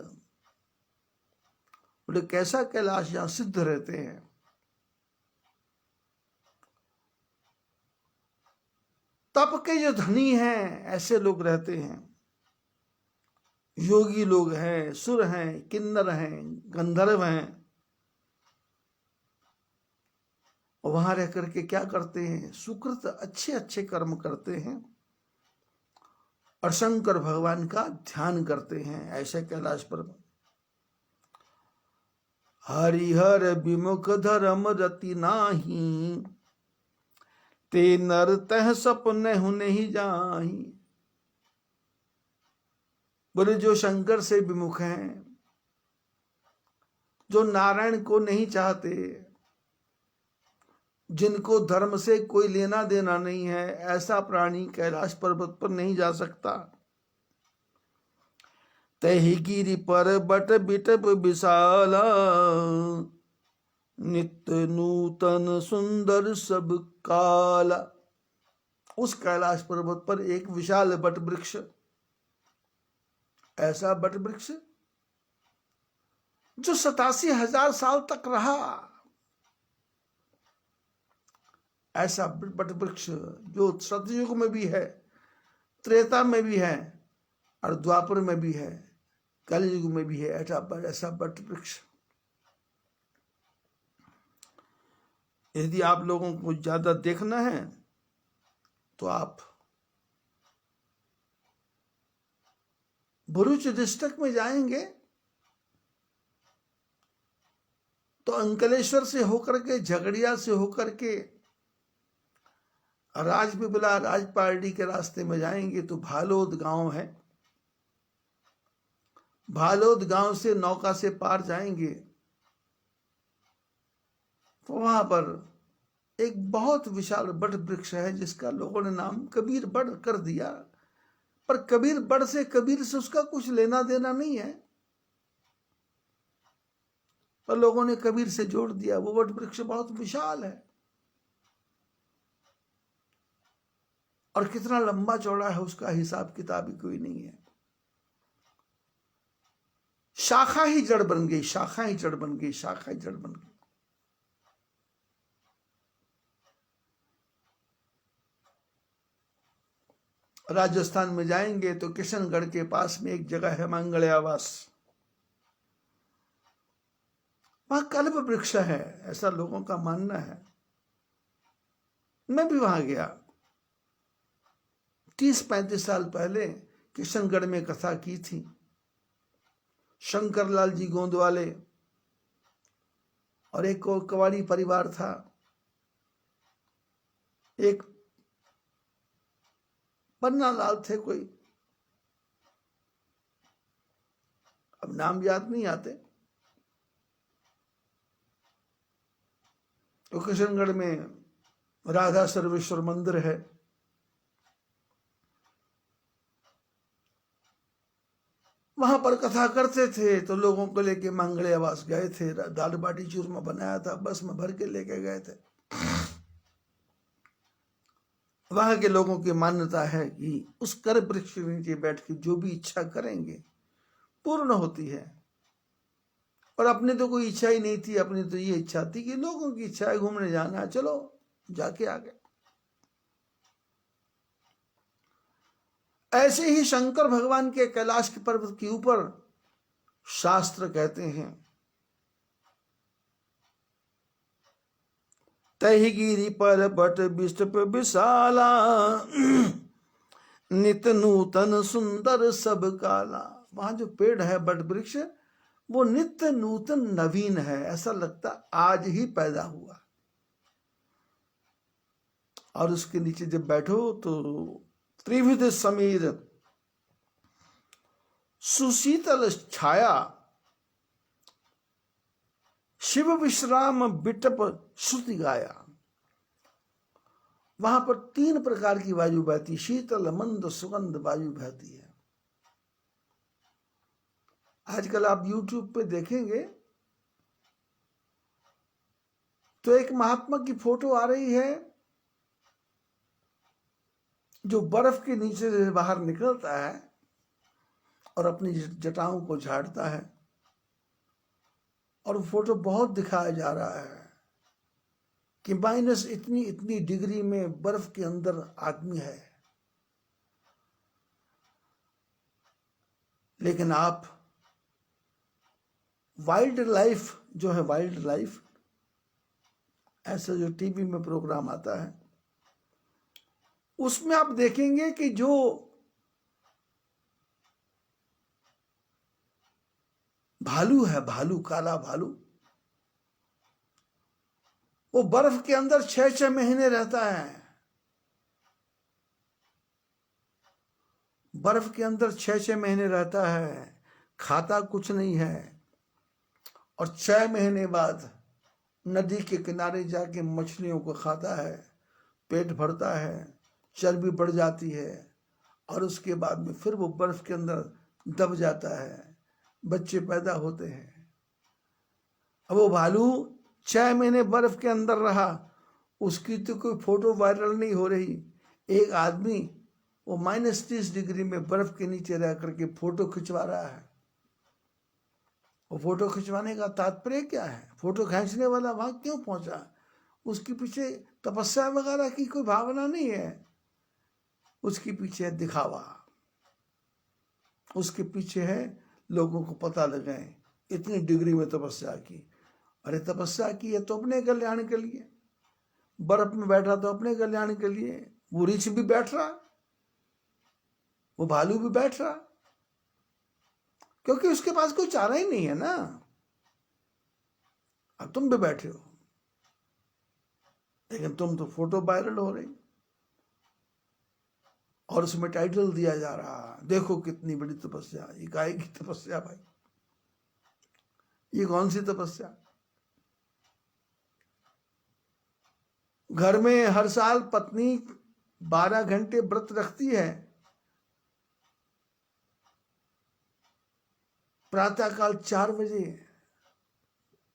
बोले कैसा कैलाश? यहां सिद्ध रहते हैं, तप के जो धनी हैं ऐसे लोग रहते हैं, योगी लोग हैं, सुर हैं, किन्नर हैं, गंधर्व हैं। वहां रह करके क्या करते हैं? सुकृत अच्छे अच्छे कर्म करते हैं और शंकर भगवान का ध्यान करते हैं। ऐसे कैलाश पर हरिहर विमुख धर्म रति नाही, ते नर तह सपने नहीं जाही। बोले जो शंकर से विमुख हैं, जो नारायण को नहीं चाहते, जिनको धर्म से कोई लेना देना नहीं है, ऐसा प्राणी कैलाश पर्वत पर नहीं जा सकता। तहि गिरि पर्वत बिटप विशाला, नित्य नूतन सुंदर सब काला। उस कैलाश पर्वत पर एक विशाल बट वृक्ष, ऐसा बट वृक्ष जो 87,000 साल तक रहा, ऐसा बट वृक्ष जो सतयुग में भी है, त्रेता में भी है और द्वापर में भी है, कलयुग में भी है, ऐसा बट वृक्ष। यदि आप लोगों को ज्यादा देखना है तो आप भरूच डिस्ट्रिक्ट में जाएंगे तो अंकलेश्वर से होकर के, झगड़िया से होकर के राजपीपला राजपारडी के रास्ते में जाएंगे तो भालोद गांव है। भालोद गांव से नौका से पार जाएंगे तो वहां पर एक बहुत विशाल बट वृक्ष है जिसका लोगों ने नाम कबीर बड़ कर दिया, पर कबीर बड़ से, कबीर से उसका कुछ लेना देना नहीं है, पर लोगों ने कबीर से जोड़ दिया। वो बट वृक्ष बहुत विशाल है और कितना लंबा चौड़ा है उसका हिसाब किताब ही कोई नहीं है। शाखा ही जड़ बन गई, शाखा ही जड़ बन गई, शाखा ही जड़ बन गई। राजस्थान में जाएंगे तो किशनगढ़ के पास में एक जगह है मंगलयावास, वहां कल्प वृक्ष है, ऐसा लोगों का मानना है। मैं भी वहां गया 30-35 साल पहले, किशनगढ़ में कथा की थी। शंकरलाल जी गोंदवाले और एक और कवाड़ी परिवार था, एक पन्ना लाल थे कोई, अब नाम याद नहीं आते। तो किशनगढ़ में राधा सर्वेश्वर मंदिर है, वहां पर कथा करते थे तो लोगों को लेके मंगलयावास गए थे, दाल बाटी चूरमा बनाया था, बस में भर के लेके गए थे। वहां के लोगों की मान्यता है कि उस कर वृक्ष के नीचे बैठ के जो भी इच्छा करेंगे पूर्ण होती है। और अपने तो कोई इच्छा ही नहीं थी, अपनी तो ये इच्छा थी कि लोगों की इच्छा है घूमने जाना है, चलो जाके आ गए। ऐसे ही शंकर भगवान के कैलाश के पर्वत के ऊपर शास्त्र कहते हैं, तहि गिरि पर्वत विष्टप विशाला, नित नूतन सुंदर सब काला। वहां जो पेड़ है बट वृक्ष, वो नित्य नूतन नवीन है, ऐसा लगता आज ही पैदा हुआ। और उसके नीचे जब बैठो तो त्रिविध समीर सुशीतल छाया, शिव विश्राम बिटप श्रुति गाया। वहां पर 3 प्रकार की वायु बहती, शीतल मंद सुगंध वायु बहती है। आजकल आप YouTube पे देखेंगे तो एक महात्मा की फोटो आ रही है जो बर्फ के नीचे से बाहर निकलता है और अपनी जटाओं को झाड़ता है, और वो फोटो बहुत दिखाया जा रहा है कि माइनस इतनी इतनी डिग्री में बर्फ के अंदर आदमी है। लेकिन आप वाइल्ड लाइफ जो है, वाइल्ड लाइफ ऐसा जो टीवी में प्रोग्राम आता है, उसमें आप देखेंगे कि जो भालू है, भालू, काला भालू, वो बर्फ के अंदर 6-6 महीने रहता है। बर्फ के अंदर 6-6 महीने रहता है, खाता कुछ नहीं है, और 6 महीने बाद नदी के किनारे जाके मछलियों को खाता है, पेट भरता है, चर्बी बढ़ जाती है, और उसके बाद में फिर वो बर्फ के अंदर दब जाता है, बच्चे पैदा होते हैं। अब वो भालू 6 महीने बर्फ के अंदर रहा, उसकी तो कोई फोटो वायरल नहीं हो रही। एक आदमी वो -30 डिग्री में बर्फ के नीचे रह करके फोटो खिंचवा रहा है। वो फोटो खिंचवाने का तात्पर्य क्या है? फोटो खींचने वाला वहां क्यों पहुंचा? उसके पीछे तपस्या वगैरह की कोई भावना नहीं है, उसके पीछे है दिखावा, उसके पीछे है लोगों को पता लगे इतनी डिग्री में तपस्या की। अरे तपस्या की है तो अपने कल्याण के लिए, बर्फ में बैठा तो अपने कल्याण के लिए। वो रीछ भी बैठ रहा, वो भालू भी बैठ रहा, क्योंकि उसके पास कोई चारा ही नहीं है ना। अब तुम भी बैठे हो, लेकिन तुम तो फोटो वायरल हो रही, और उसमें टाइटल दिया जा रहा, देखो कितनी बड़ी तपस्या। ये काहे की तपस्या भाई? ये कौन सी तपस्या? घर में हर साल पत्नी 12 घंटे व्रत रखती है, प्रातःकाल 4 बजे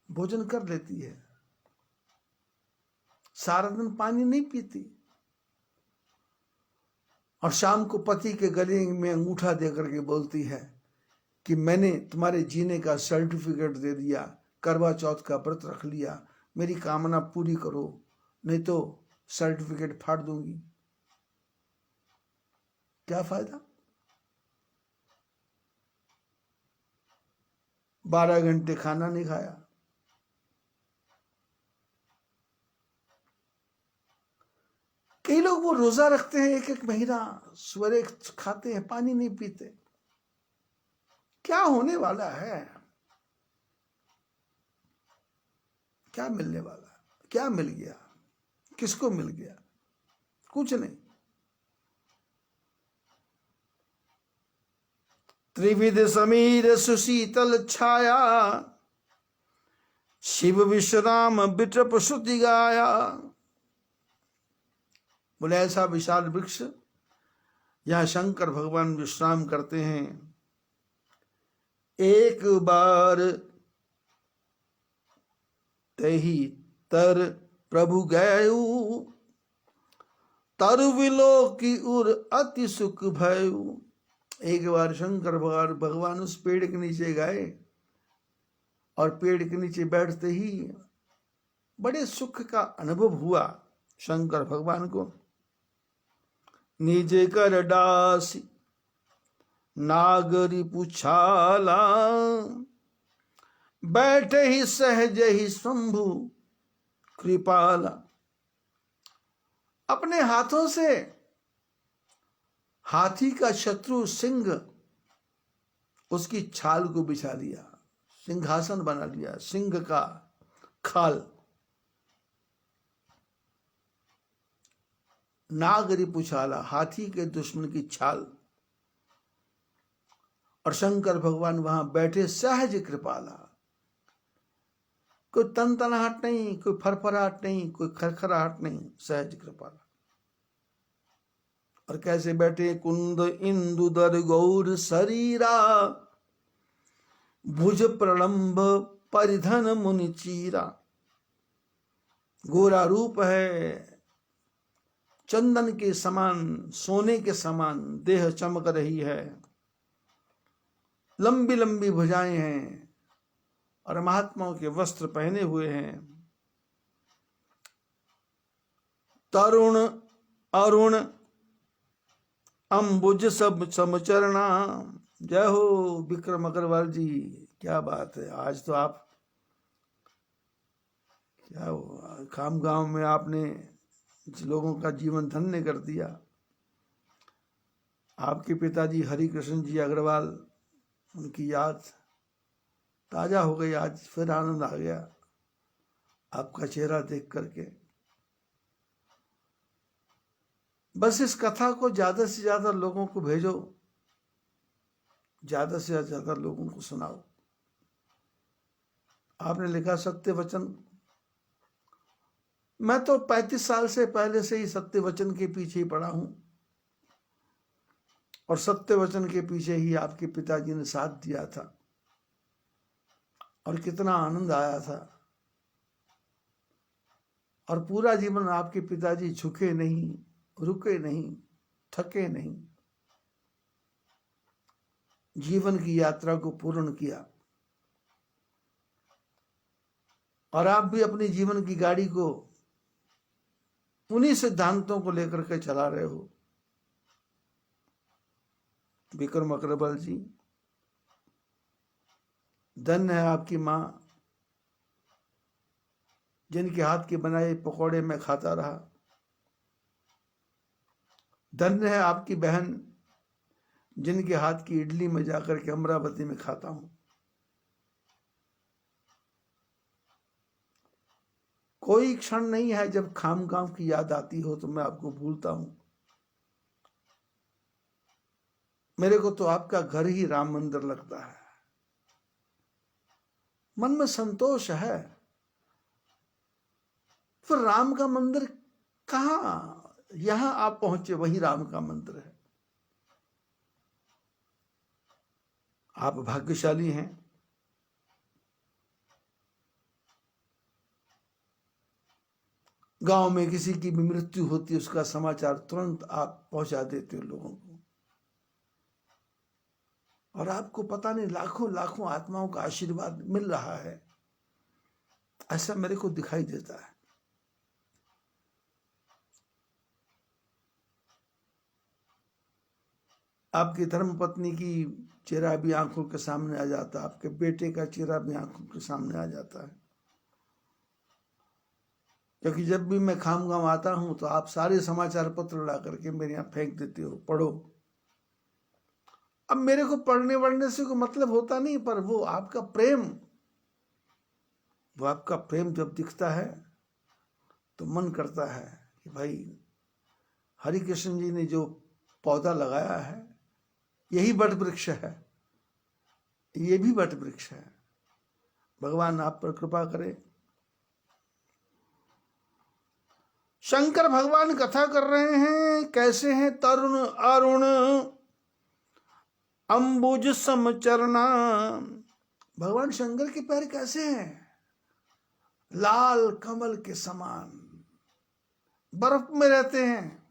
भोजन कर लेती है, सारा दिन पानी नहीं पीती, और शाम को पति के गले में अंगूठा दे करके बोलती है कि मैंने तुम्हारे जीने का सर्टिफिकेट दे दिया, करवा चौथ का व्रत रख लिया, मेरी कामना पूरी करो, नहीं तो सर्टिफिकेट फाड़ दूंगी। क्या फायदा? 12 घंटे खाना नहीं खाया। कई लोग वो रोजा रखते हैं 1-1 महीना, सवेरे खाते हैं, पानी नहीं पीते। क्या होने वाला है? क्या मिलने वाला? क्या मिल गया? किसको मिल गया? कुछ नहीं। त्रिविध समीर सुशीतल छाया, शिव विश्राम विटप श्रुति गाया। बोले ऐसा विशाल वृक्ष, यहां शंकर भगवान विश्राम करते हैं। एक बार तही तर प्रभु गयु, तरु विलोकी उर अति सुख भयु। एक बार शंकर भगवान उस पेड़ के नीचे गए, और पेड़ के नीचे बैठते ही बड़े सुख का अनुभव हुआ शंकर भगवान को। निजे कर डासी नागरी पुछाला, बैठे ही सहज ही शंभु कृपाला। अपने हाथों से हाथी का शत्रु सिंह, उसकी छाल को बिछा लिया, सिंहासन बना लिया, सिंह का खाल। नागरी पुछाला, हाथी के दुश्मन की छाल। और शंकर भगवान वहां बैठे सहज कृपाला, कोई तनतनाहट नहीं, कोई फरफराहट नहीं, कोई खरखराहट नहीं, सहज कृपाला। और कैसे बैठे? कुंद इंदु दर गौर शरीरा, भुज प्रलंब परिधन मुनि चीरा। गोरा रूप है, चंदन के समान, सोने के समान देह चमक रही है, लंबी लंबी भुजाएं हैं, और महात्माओं के वस्त्र पहने हुए हैं। तरुण अरुण अंबुज सब समचरणा। जय हो विक्रम अग्रवाल जी, क्या बात है। आज तो आप क्या हो, खाम गांव में आपने लोगों का जीवन धन्य कर दिया। आपके पिताजी हरिकृष्ण जी अग्रवाल, उनकी याद ताजा हो गई। आज फिर आनंद आ गया आपका चेहरा देख करके। बस इस कथा को ज्यादा से ज्यादा लोगों को भेजो, ज्यादा से ज्यादा लोगों को सुनाओ। आपने लिखा सत्य वचन, मैं तो 35 साल से पहले से ही सत्य वचन के पीछे ही पड़ा हूं, और सत्य वचन के पीछे ही आपके पिताजी ने साथ दिया था, और कितना आनंद आया था। और पूरा जीवन आपके पिताजी झुके नहीं, रुके नहीं, थके नहीं, जीवन की यात्रा को पूर्ण किया। और आप भी अपनी जीवन की गाड़ी को उन्हीं सिद्धांतों को लेकर के चला रहे हो। विक्रम अग्रवाल जी, धन्य है आपकी मां, जिनके हाथ के बनाए पकौड़े मैं खाता रहा। धन्य है आपकी बहन, जिनके हाथ की इडली में जाकर के अमरावती में खाता हूं। कोई क्षण नहीं है जब खामगांव की याद आती हो तो मैं आपको भूलता हूं। मेरे को तो आपका घर ही राम मंदिर लगता है। मन में संतोष है, फिर राम का मंदिर कहां? यहां आप पहुंचे, वही राम का मंदिर है। आप भाग्यशाली हैं। गांव में किसी की भी मृत्यु होती है, उसका समाचार तुरंत आप पहुंचा देते हो लोगों को, और आपको पता नहीं लाखों लाखों आत्माओं का आशीर्वाद मिल रहा है, ऐसा मेरे को दिखाई देता है। आपकी धर्मपत्नी की चेहरा भी आंखों के सामने आ जाता है, आपके बेटे का चेहरा भी आंखों के सामने आ जाता है। क्योंकि जब भी मैं खामगांव आता हूं तो आप सारे समाचार पत्र ला करके मेरे यहाँ फेंक देते हो, पढ़ो। अब मेरे को पढ़ने वढ़ने से कोई मतलब होता नहीं, पर वो आपका प्रेम जब दिखता है तो मन करता है कि भाई हरि कृष्ण जी ने जो पौधा लगाया है यही वट वृक्ष है, ये भी वट वृक्ष है। भगवान आप पर कृपा करे। शंकर भगवान कथा कर रहे हैं, कैसे हैं? तरुण अरुण अंबुज समचरना। भगवान शंकर के पैर कैसे हैं? लाल कमल के समान, बर्फ में रहते हैं।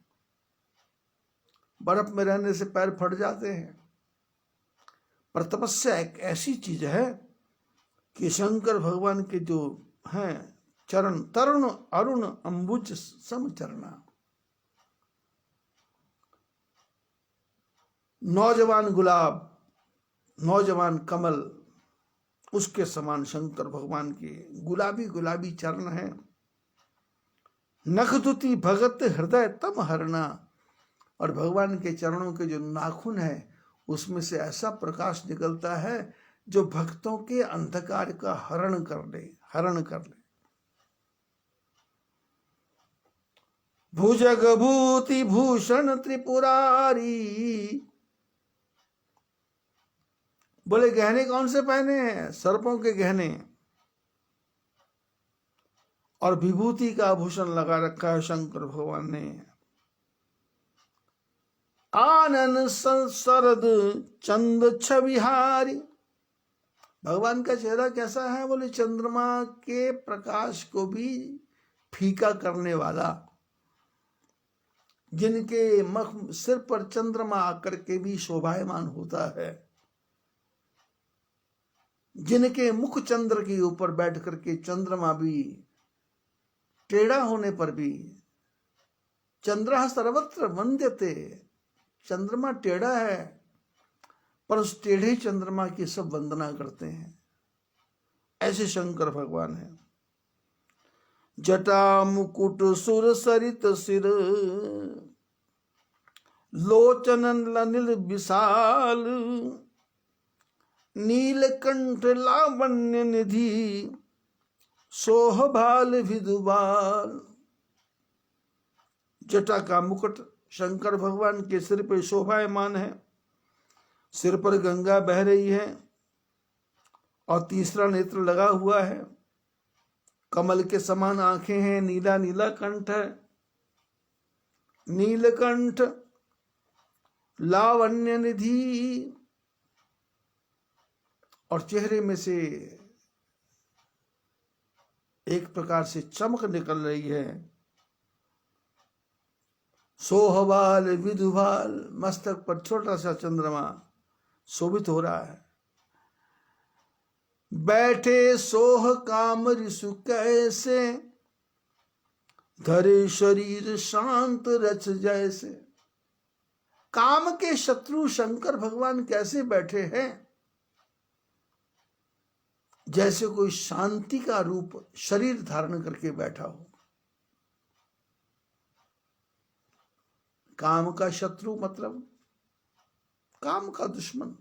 बर्फ में रहने से पैर फट जाते हैं, पर तपस्या एक ऐसी चीज है कि शंकर भगवान के जो हैं चरण, तरुण अरुण अंबुज समचरना। नौजवान गुलाब, नौजवान कमल, उसके समान शंकर भगवान के गुलाबी गुलाबी चरण हैं। नखदुति भगत हृदय तम हरना। और भगवान के चरणों के जो नाखून है उसमें से ऐसा प्रकाश निकलता है जो भक्तों के अंधकार का हरण कर ले। भुजग भूति भूषण त्रिपुरारी। बोले गहने कौन से पहने हैं? सर्पों के गहने, और विभूति का आभूषण लगा रखा है शंकर भगवान ने। आनन शरद चंद छविहारी। भगवान का चेहरा कैसा है? बोले चंद्रमा के प्रकाश को भी फीका करने वाला, जिनके सिर पर चंद्रमा आकर के भी शोभायमान होता है, जिनके मुख चंद्र के ऊपर बैठ करके चंद्रमा भी टेढ़ा होने पर भी, चंद्रः सर्वत्र वंद्यते, चंद्रमा टेढ़ा है पर उस टेढ़े चंद्रमा की सब वंदना करते हैं। ऐसे शंकर भगवान है। जटा मुकुट सुर सरित सिर, लोचन लनिल विशाल, नीलकंठ लावण्य निधि, सोहभाल विदुबाल। जटा का मुकुट शंकर भगवान के सिर पे शोभायमान है। सिर पर गंगा बह रही है और तीसरा नेत्र लगा हुआ है, कमल के समान आंखें हैं, नीला नीला कंठ है, नीलकंठ लावण्य निधि, और चेहरे में से एक प्रकार से चमक निकल रही है। सोहवाल विधुवाल, मस्तक पर छोटा सा चंद्रमा शोभित हो रहा है। बैठे सोह काम ऋषु कैसे, धरे शरीर शांत रच जैसे। काम के शत्रु शंकर भगवान कैसे बैठे हैं, जैसे कोई शांति का रूप शरीर धारण करके बैठा हो। काम का शत्रु मतलब काम का दुश्मन।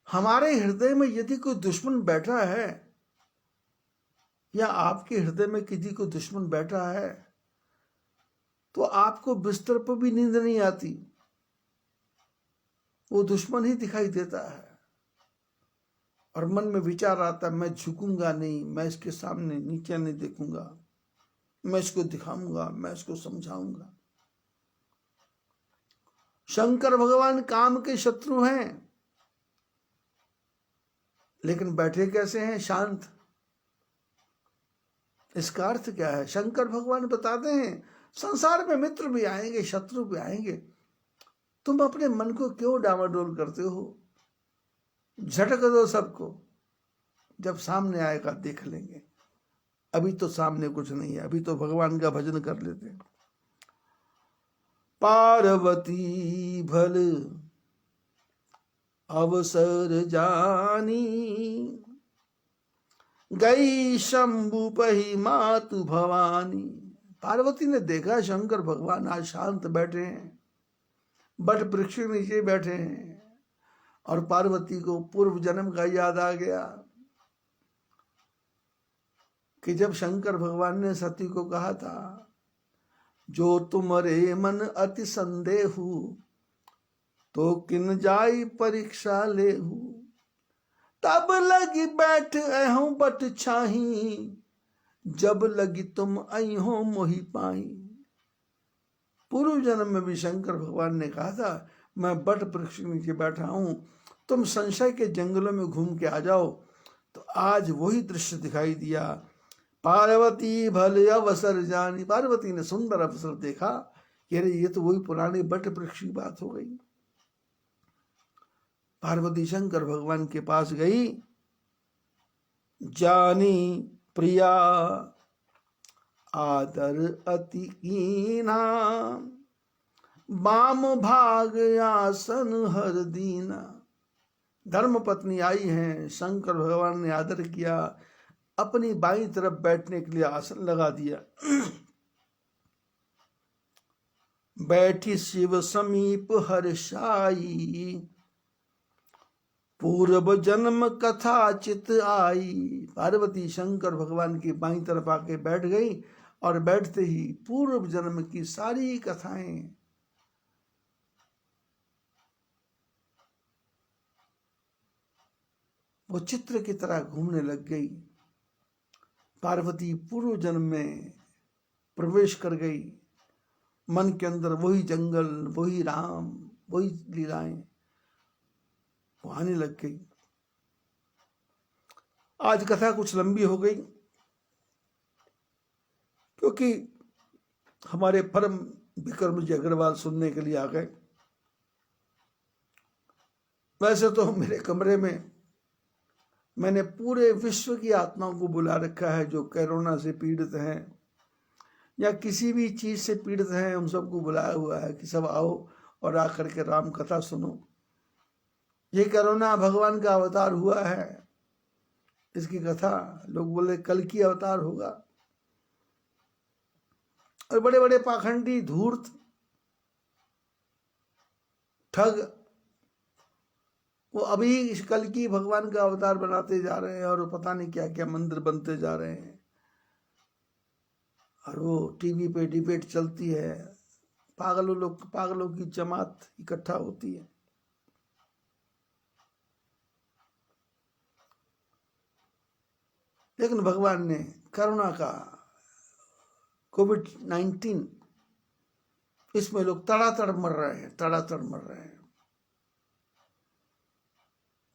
हमारे हृदय में यदि कोई दुश्मन बैठा है, या आपके हृदय में किसी को दुश्मन बैठा है, तो आपको बिस्तर पर भी नींद नहीं आती, वो दुश्मन ही दिखाई देता है। और मन में विचार आता है, मैं झुकूंगा नहीं, मैं इसके सामने नीचे नहीं देखूंगा, मैं इसको दिखाऊंगा, मैं इसको समझाऊंगा। शंकर भगवान काम के शत्रु हैं, लेकिन बैठे कैसे हैं? शांत। इसका अर्थ क्या है? शंकर भगवान बताते हैं, संसार में मित्र भी आएंगे, शत्रु भी आएंगे, तुम अपने मन को क्यों डामाडोल करते हो? झटक दो सबको, जब सामने आएगा देख लेंगे। अभी तो सामने कुछ नहीं है, अभी तो भगवान का भजन कर लेते हैं। पार्वती भल अवसर जानी, गई शंभु पही मातु भवानी। पार्वती ने देखा शंकर भगवान आज शांत बैठे हैं, बट वृक्ष के नीचे बैठे हैं, और पार्वती को पूर्व जन्म का याद आ गया कि जब शंकर भगवान ने सती को कहा था, जो तुम्हारे मन अति संदेहु, तो किन जाई परीक्षा लेहु। तब लगी बैठ अहूं बट छाही, जब लगी तुम अहो मोहि पाई। पूर्व जन्म में भी शंकर भगवान ने कहा था, मैं बट वृक्ष के नीचे बैठा हूं, तुम संशय के जंगलों में घूम के आ जाओ। तो आज वही दृश्य दिखाई दिया। पार्वती भले अवसर जानी, पार्वती ने सुंदर अवसर देखा कि अरे ये तो वही पुराने बट वृक्ष की बात हो गई। पार्वती शंकर भगवान के पास गई, जानी प्रिया आदर अति कीना, बाम भाग आसन हर दीना। धर्म पत्नी आई हैं, शंकर भगवान ने आदर किया, अपनी बाईं तरफ बैठने के लिए आसन लगा दिया। बैठी शिव समीप हर्षाई, पूर्व जन्म कथा चित आई। पार्वती शंकर भगवान की बाईं तरफ आके बैठ गई, और बैठते ही पूर्व जन्म की सारी कथाएं वो चित्र की तरह घूमने लग गई। पार्वती पूर्व जन्म में प्रवेश कर गई, मन के अंदर वही जंगल, वही राम, वही लीलाएं वो आने लग गई। आज कथा कुछ लंबी हो गई, क्योंकि हमारे परम विक्रम जी अग्रवाल सुनने के लिए आ गए। वैसे तो मेरे कमरे में मैंने पूरे विश्व की आत्माओं को बुला रखा है, जो कोरोना से पीड़ित हैं या किसी भी चीज से पीड़ित हैं, उन सबको बुलाया हुआ है कि सब आओ और आकर के राम कथा सुनो। ये कोरोना भगवान का अवतार हुआ है, इसकी कथा लोग बोले कल की अवतार होगा। और बड़े बड़े पाखंडी, धूर्त, ठग, वो अभी इस कल की भगवान का अवतार बनाते जा रहे हैं, और पता नहीं क्या क्या मंदिर बनते जा रहे हैं। और वो टीवी पे डिबेट चलती है पागलों की जमात इकट्ठा होती है। लेकिन भगवान ने करुणा का, कोविड-19 इसमें लोग तड़ातड़ मर रहे हैं, तड़ातड़ मर रहे हैं।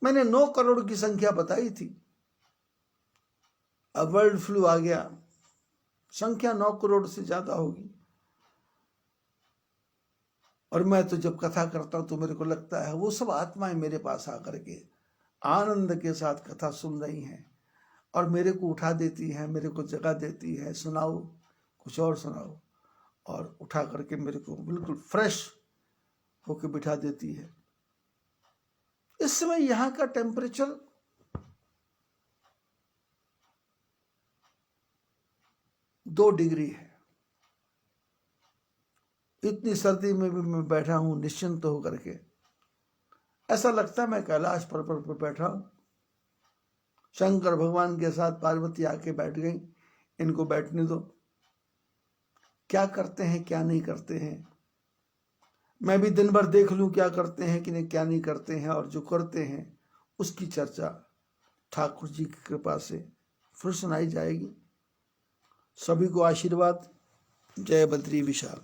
मैंने 9 करोड़ की संख्या बताई थी, अब वर्ल्ड फ्लू आ गया, संख्या 9 करोड़ से ज्यादा होगी। और मैं तो जब कथा करता हूं तो मेरे को लगता है वो सब आत्माएं मेरे पास आकर के आनंद के साथ कथा सुन रही हैं और मेरे को उठा देती हैं, मेरे को जगा देती है, सुनाओ, कुछ और सुनाओ, और उठा करके मेरे को बिल्कुल फ्रेश होके बिठा देती है। इस समय यहाँ का टेम्परेचर 2 डिग्री है। इतनी सर्दी में भी मैं बैठा हूं निश्चिंत होकर के, ऐसा लगता है मैं कैलाश पर्वत पर बैठा हूं। शंकर भगवान के साथ पार्वती आके बैठ गई, इनको बैठने दो, क्या करते हैं क्या नहीं करते हैं, मैं भी दिन भर देख लूं क्या करते हैं कि नहीं, क्या नहीं करते हैं, और जो करते हैं उसकी चर्चा ठाकुर जी की कृपा से फिर सुनाई जाएगी। सभी को आशीर्वाद। जय बद्री विशाल।